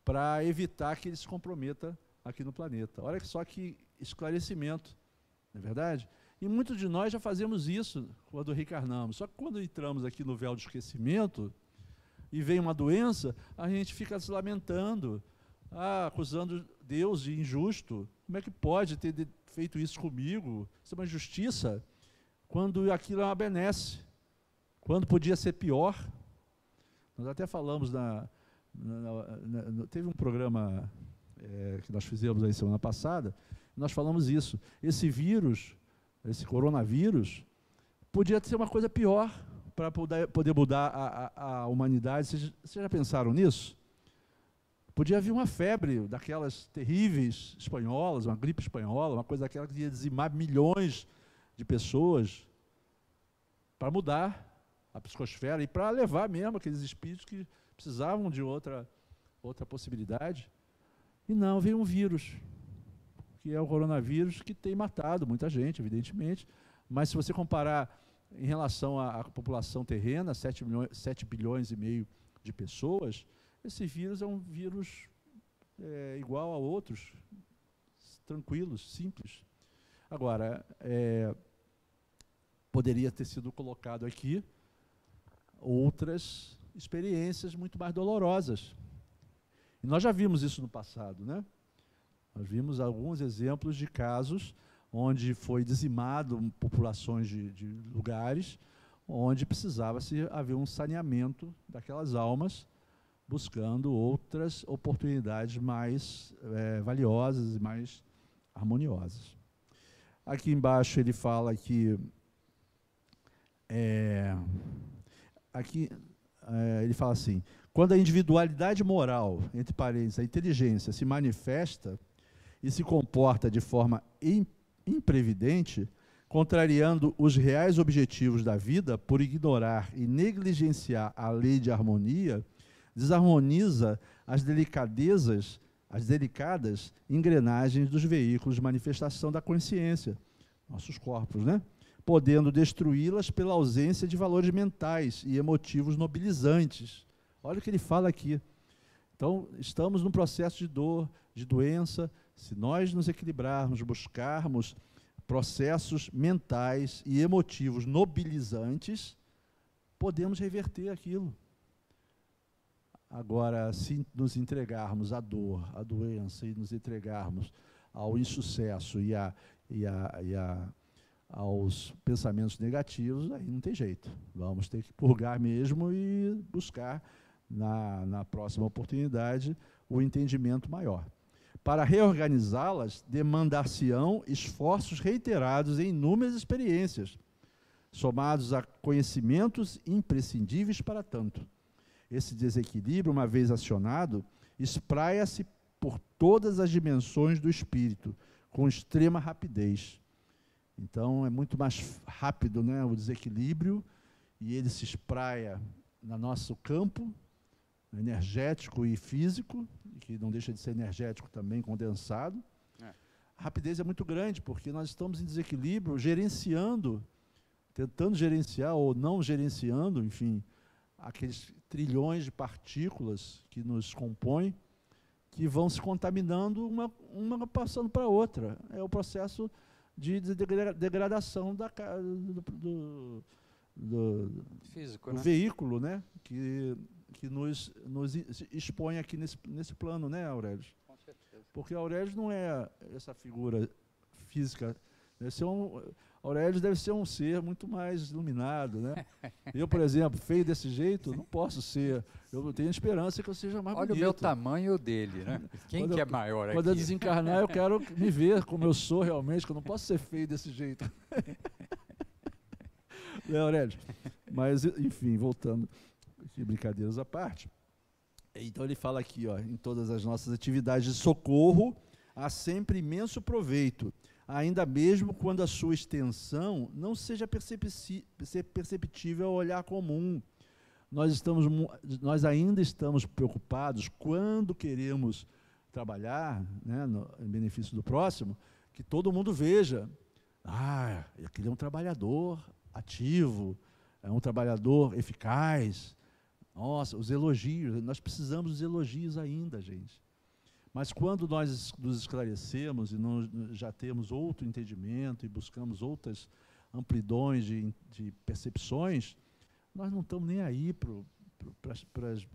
para evitar que ele se comprometa aqui no planeta. Olha só que esclarecimento, não é verdade? E muitos de nós já fazemos isso quando reencarnamos. Só que quando entramos aqui no véu do esquecimento e vem uma doença, a gente fica se lamentando, acusando Deus de injusto. Como é que pode ter feito isso comigo? Isso é uma injustiça. Quando aquilo é uma benesse. Quando podia ser pior. Nós até falamos, teve um programa que nós fizemos aí semana passada, nós falamos isso. Esse vírus, esse coronavírus, podia ser uma coisa pior para poder mudar a humanidade. Vocês já pensaram nisso? Podia vir uma febre daquelas terríveis espanholas, uma gripe espanhola, uma coisa daquela que ia dizimar milhões de pessoas, para mudar a psicosfera e para levar mesmo aqueles espíritos que precisavam de outra possibilidade. E não, veio um vírus, que é o coronavírus, que tem matado muita gente, evidentemente, mas se você comparar em relação à população terrena, 7 bilhões e meio de pessoas, esse vírus é um vírus igual a outros, tranquilos, simples. Agora, poderia ter sido colocado aqui outras experiências muito mais dolorosas. E nós já vimos isso no passado, né? Nós vimos alguns exemplos de casos onde foi dizimado populações de lugares onde precisava haver um saneamento daquelas almas, buscando outras oportunidades mais valiosas e mais harmoniosas. Aqui embaixo ele fala que ele fala assim, quando a individualidade moral, entre parênteses, a inteligência, se manifesta e se comporta de forma imprevidente, contrariando os reais objetivos da vida por ignorar e negligenciar a lei de harmonia, desarmoniza as delicadas engrenagens dos veículos de manifestação da consciência, nossos corpos, né? Podendo destruí-las pela ausência de valores mentais e emotivos nobilizantes. Olha o que ele fala aqui. Então, estamos num processo de dor, de doença. Se nós nos equilibrarmos, buscarmos processos mentais e emotivos nobilizantes, podemos reverter aquilo. Agora, se nos entregarmos à dor, à doença, e nos entregarmos ao insucesso e aos pensamentos negativos, aí não tem jeito. Vamos ter que purgar mesmo e buscar, na próxima oportunidade, o entendimento maior. Para reorganizá-las, demandar-se-ão esforços reiterados em inúmeras experiências, somados a conhecimentos imprescindíveis para tanto. Esse desequilíbrio, uma vez acionado, espraia-se por todas as dimensões do espírito, com extrema rapidez. Então, é muito mais rápido, né, o desequilíbrio, e ele se espraia no nosso campo energético e físico, que não deixa de ser energético também, condensado. A rapidez é muito grande, porque nós estamos em desequilíbrio, gerenciando, tentando gerenciar ou não gerenciando, enfim, aqueles trilhões de partículas que nos compõem, que vão se contaminando, uma passando para a outra. É o processo de degradação do Físico, do né? veículo, né? Que nos expõe aqui nesse plano, né, Aurélio? Com certeza. Porque Aurélio não é essa figura física. Aurélio deve ser um ser muito mais iluminado, né? Eu, por exemplo, feio desse jeito, não posso ser. Eu tenho esperança que eu seja mais Olha bonito. o meu tamanho dele, né? Quem que é maior aqui? Quando eu desencarnar, eu quero me ver como eu sou realmente, que eu não posso ser feio desse jeito. Né, Aurélio? Mas, enfim, voltando, brincadeiras à parte. Então ele fala aqui, ó, em todas as nossas atividades de socorro, há sempre imenso proveito, ainda mesmo quando a sua extensão não seja perceptível ao olhar comum. Nós ainda estamos preocupados, quando queremos trabalhar, né, em benefício do próximo, que todo mundo veja. Aquele é um trabalhador ativo, é um trabalhador eficaz. Nossa, os elogios, nós precisamos dos elogios ainda, gente. Mas quando nós nos esclarecemos e já temos outro entendimento e buscamos outras amplidões de percepções, nós não estamos nem aí para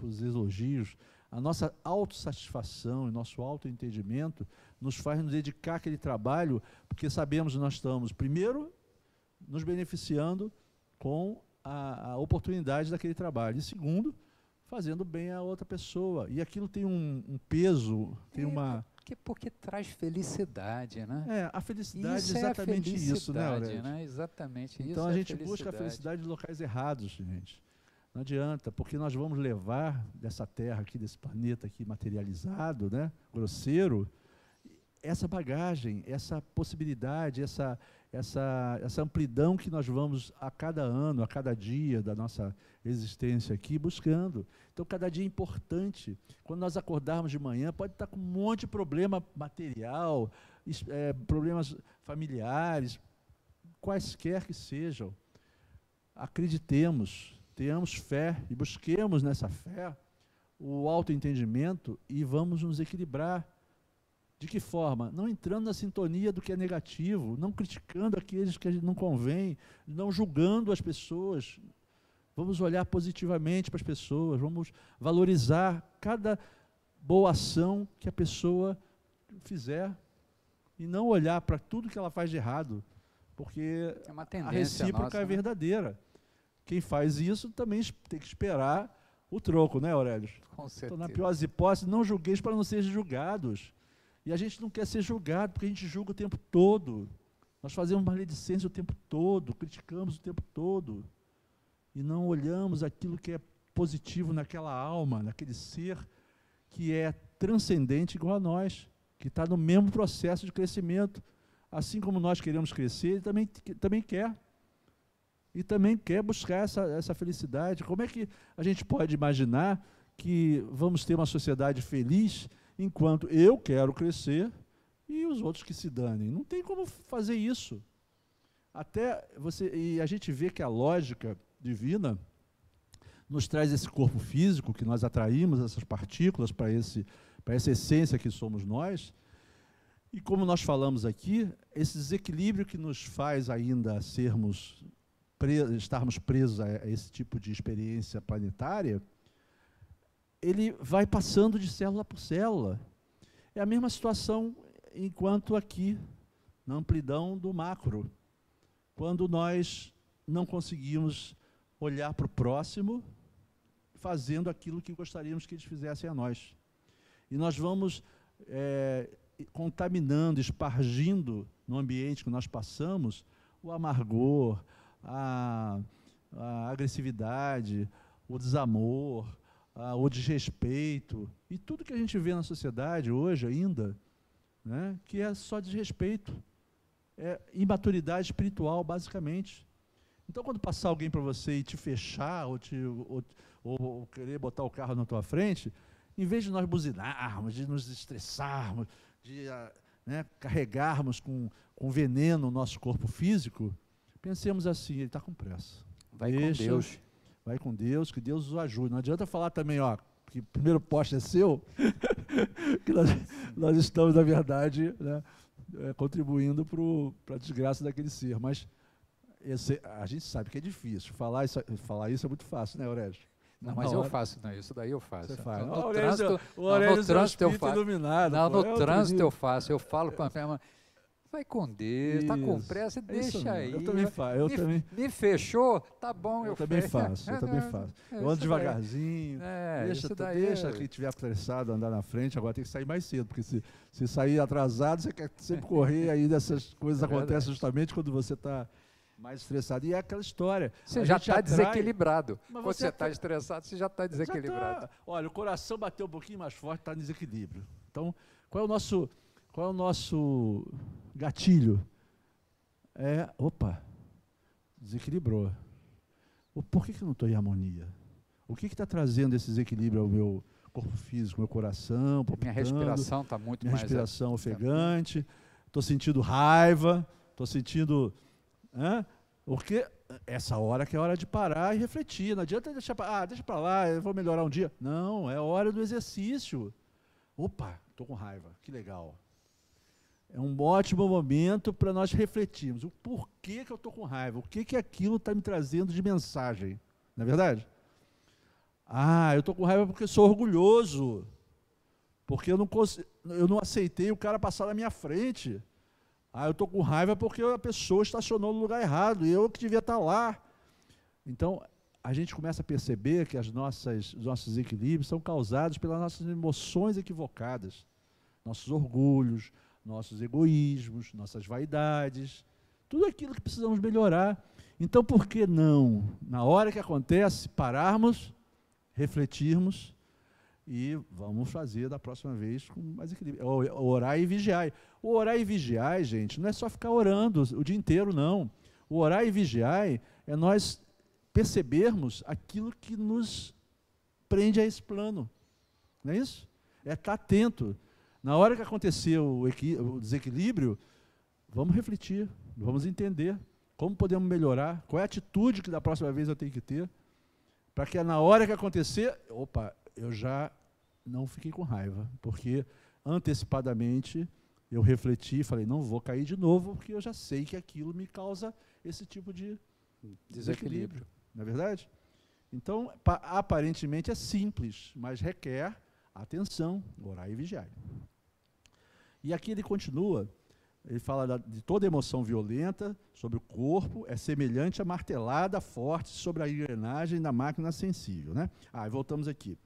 os elogios. A nossa autossatisfação e nosso autoentendimento nos faz nos dedicar àquele trabalho, porque sabemos que nós estamos, primeiro, nos beneficiando com a oportunidade daquele trabalho. E segundo, fazendo bem a outra pessoa. E aquilo tem um peso, tem uma... Porque traz felicidade, né? A felicidade Isso é exatamente isso, né, Aurélio? né? Exatamente isso. Então a gente busca a felicidade em locais errados, gente. Não adianta, porque nós vamos levar dessa terra aqui, desse planeta aqui materializado, né, grosseiro, essa bagagem, essa possibilidade, essa amplidão que nós vamos a cada ano, a cada dia da nossa existência aqui buscando. Então, cada dia é importante. Quando nós acordarmos de manhã, pode estar com um monte de problema material, problemas familiares, quaisquer que sejam. Acreditemos, tenhamos fé e busquemos nessa fé o autoentendimento e vamos nos equilibrar. De que forma? Não entrando na sintonia do que é negativo, não criticando aqueles que não convém, não julgando as pessoas. Vamos olhar positivamente para as pessoas, vamos valorizar cada boa ação que a pessoa fizer e não olhar para tudo que ela faz de errado, porque é uma a tendência recíproca nossa, é verdadeira. Quem faz isso também tem que esperar o troco, né, Aurélio? Com certeza. Então, na pior das hipóteses, não julgueis para não serem julgados. E a gente não quer ser julgado, porque a gente julga o tempo todo. Nós fazemos maledicência o tempo todo, criticamos o tempo todo. E não olhamos aquilo que é positivo naquela alma, naquele ser que é transcendente igual a nós, que está no mesmo processo de crescimento. Assim como nós queremos crescer, ele também quer. E também quer buscar essa felicidade. Como é que a gente pode imaginar que vamos ter uma sociedade feliz enquanto eu quero crescer e os outros que se danem? Não tem como fazer isso. E a gente vê que a lógica divina nos traz esse corpo físico, que nós atraímos essas partículas para essa essência que somos nós. E como nós falamos aqui, esse desequilíbrio que nos faz ainda estarmos presos a esse tipo de experiência planetária, ele vai passando de célula por célula. É a mesma situação enquanto aqui, na amplidão do macro. Quando nós não conseguimos olhar para o próximo, fazendo aquilo que gostaríamos que eles fizessem a nós. E nós vamos contaminando, espargindo no ambiente que nós passamos o amargor, a agressividade, o desamor, o desrespeito, e tudo que a gente vê na sociedade hoje ainda, né, que é só desrespeito, é imaturidade espiritual, basicamente. Então, quando passar alguém para você e te fechar, ou querer botar o carro na tua frente, em vez de nós buzinarmos, de nos estressarmos, de carregarmos com veneno o nosso corpo físico, pensemos assim: ele está com pressa. Vai com Deus. Vai com Deus, que Deus os ajude. Não adianta falar também, ó, que o primeiro poste é seu, que nós estamos, na verdade, né, contribuindo para a desgraça daquele ser. Mas a gente sabe que é difícil. Falar isso é muito fácil, né, Aurélio? Não, mas eu faço, não, isso daí eu faço. Você faz. No trânsito eu faço. Iluminado, não, no trânsito eu faço. Eu falo para a firma, vai com Deus, está com pressa, deixa aí. Eu também faço. Me fechou, tá bom, eu também faço. Eu também faço. Eu ando devagarzinho, deixa quem estiver apressado andar na frente. Agora tem que sair mais cedo, porque se sair atrasado, você quer sempre correr, aí dessas coisas acontecem justamente quando você está mais estressado. E é aquela história. Você já está desequilibrado. Quando você está estressado, você já está desequilibrado. Olha, o coração bateu um pouquinho mais forte, está em desequilíbrio. Então, qual é o nosso gatilho? Desequilibrou. Por que eu não estou em harmonia? O que está trazendo esse desequilíbrio ao meu corpo físico, meu coração? Minha respiração está muito mais... Minha respiração ofegante, estou sentindo raiva, estou sentindo... Porque essa hora que é hora de parar e refletir. Não adianta deixa para lá, eu vou melhorar um dia. Não, é hora do exercício. Opa, estou com raiva, que legal. É um ótimo momento para nós refletirmos. O porquê que eu estou com raiva? O que aquilo está me trazendo de mensagem? Não é verdade? Eu estou com raiva porque sou orgulhoso. Porque eu não aceitei o cara passar na minha frente. Eu estou com raiva porque a pessoa estacionou no lugar errado e eu que devia estar lá. Então, a gente começa a perceber que os nossos equilíbrios são causados pelas nossas emoções equivocadas, nossos orgulhos, nossos egoísmos, nossas vaidades, tudo aquilo que precisamos melhorar. Então, por que não, na hora que acontece, pararmos, refletirmos e vamos fazer da próxima vez com mais equilíbrio. Orar e vigiar. O orar e vigiar, gente, não é só ficar orando o dia inteiro, não. O orar e vigiar é nós percebermos aquilo que nos prende a esse plano. Não é isso? É estar atento. Na hora que aconteceu o desequilíbrio, vamos refletir, vamos entender como podemos melhorar, qual é a atitude que da próxima vez eu tenho que ter, para que na hora que acontecer, eu já não fiquei com raiva, porque antecipadamente eu refleti e falei, não vou cair de novo, porque eu já sei que aquilo me causa esse tipo de desequilíbrio. Não é verdade? Então, aparentemente é simples, mas requer atenção, orar e vigiar. E aqui ele continua, ele fala de toda emoção violenta sobre o corpo, é semelhante a martelada forte sobre a engrenagem da máquina sensível. Né? E voltamos aqui.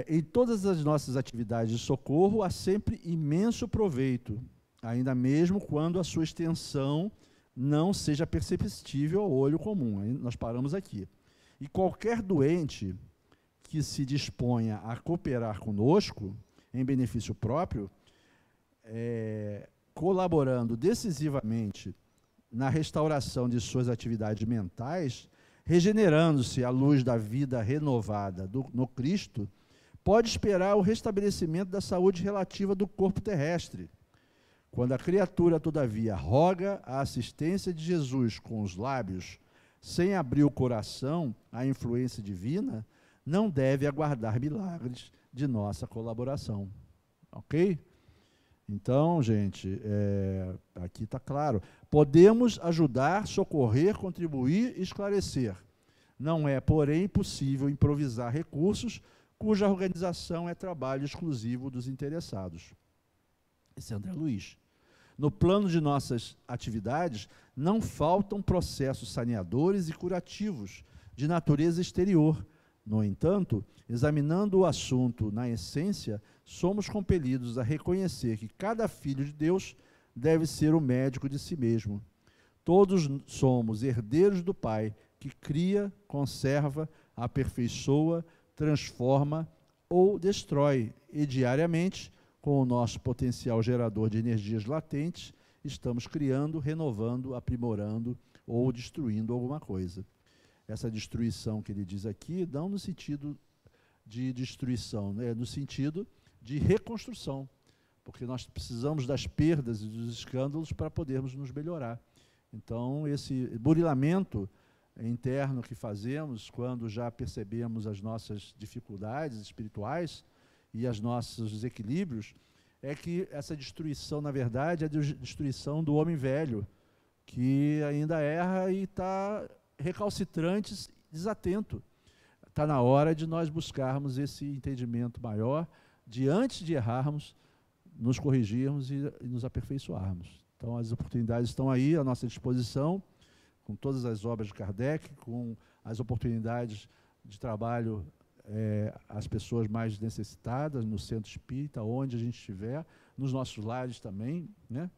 Em todas as nossas atividades de socorro há sempre imenso proveito, ainda mesmo quando a sua extensão não seja perceptível ao olho comum. Aí nós paramos aqui. E qualquer doente que se disponha a cooperar conosco, em benefício próprio, colaborando decisivamente na restauração de suas atividades mentais, regenerando-se à luz da vida renovada no Cristo, pode esperar o restabelecimento da saúde relativa do corpo terrestre. Quando a criatura, todavia, roga a assistência de Jesus com os lábios, sem abrir o coração à influência divina, não deve aguardar milagres de nossa colaboração. Ok? Então, gente, aqui está claro. Podemos ajudar, socorrer, contribuir e esclarecer. Não é, porém, possível improvisar recursos cuja organização é trabalho exclusivo dos interessados. Esse é André Luiz. No plano de nossas atividades, não faltam processos saneadores e curativos de natureza exterior. No entanto, examinando o assunto na essência, somos compelidos a reconhecer que cada filho de Deus deve ser o médico de si mesmo. Todos somos herdeiros do Pai, que cria, conserva, aperfeiçoa, transforma ou destrói, e diariamente, com o nosso potencial gerador de energias latentes, estamos criando, renovando, aprimorando ou destruindo alguma coisa. Essa destruição que ele diz aqui, não no sentido de destruição, né? No sentido de reconstrução, porque nós precisamos das perdas e dos escândalos para podermos nos melhorar. Então, esse burilamento interno que fazemos quando já percebemos as nossas dificuldades espirituais e os nossos desequilíbrios, é que essa destruição, na verdade, é a destruição do homem velho, que ainda erra e está recalcitrante, desatento. Está na hora de nós buscarmos esse entendimento maior, de antes de errarmos, nos corrigirmos e nos aperfeiçoarmos. Então, as oportunidades estão aí à nossa disposição, com todas as obras de Kardec, com as oportunidades de trabalho às pessoas mais necessitadas, no centro espírita, onde a gente estiver, nos nossos lares também, né?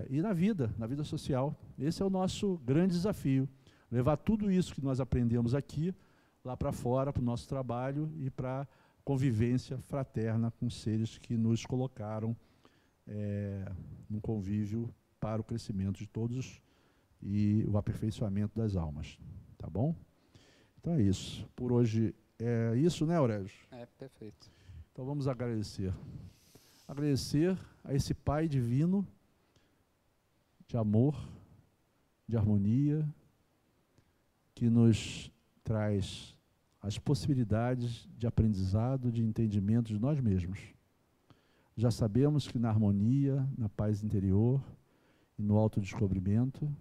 E na vida social. Esse é o nosso grande desafio, levar tudo isso que nós aprendemos aqui, lá para fora, para o nosso trabalho e para a convivência fraterna com seres que nos colocaram num convívio para o crescimento de todos e o aperfeiçoamento das almas. Tá bom? Então é isso. Por hoje é isso, né, Aurélio? Perfeito. Então vamos agradecer. Agradecer a esse Pai divino de amor, de harmonia, que nos traz as possibilidades de aprendizado, de entendimento de nós mesmos. Já sabemos que na harmonia, na paz interior e no autodescobrimento,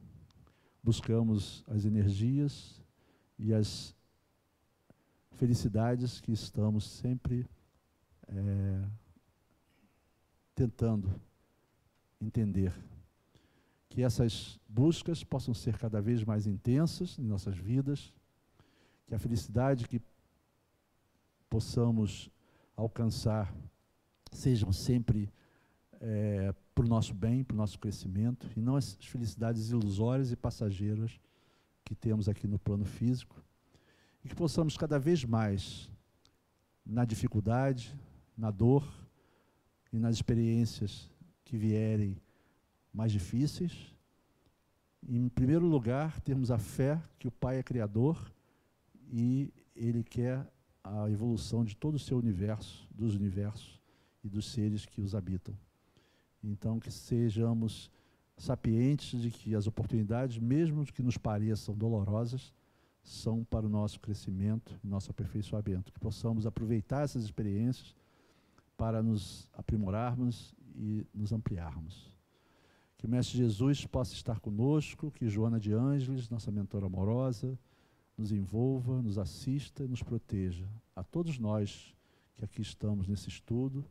buscamos as energias e as felicidades que estamos sempre tentando entender. Que essas buscas possam ser cada vez mais intensas em nossas vidas, que a felicidade que possamos alcançar sejam sempre para o nosso bem, para o nosso crescimento, e não as felicidades ilusórias e passageiras que temos aqui no plano físico, e que possamos cada vez mais, na dificuldade, na dor e nas experiências que vierem mais difíceis, em primeiro lugar, termos a fé que o Pai é Criador e Ele quer a evolução de todo o seu universo, dos universos e dos seres que os habitam. Então, que sejamos sapientes de que as oportunidades, mesmo que nos pareçam dolorosas, são para o nosso crescimento e nosso aperfeiçoamento. Que possamos aproveitar essas experiências para nos aprimorarmos e nos ampliarmos. Que o Mestre Jesus possa estar conosco, que Joana de Ângeles, nossa mentora amorosa, nos envolva, nos assista e nos proteja. A todos nós que aqui estamos nesse estudo,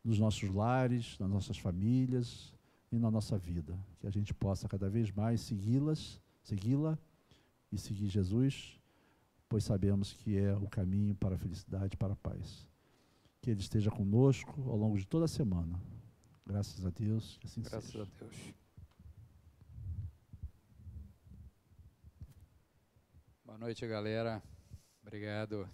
nos nossos lares, nas nossas famílias e na nossa vida. Que a gente possa cada vez mais segui-la e seguir Jesus, pois sabemos que é o caminho para a felicidade e para a paz. Que Ele esteja conosco ao longo de toda a semana. Graças a Deus, que assim seja. Graças a Deus. Boa noite, galera. Obrigado.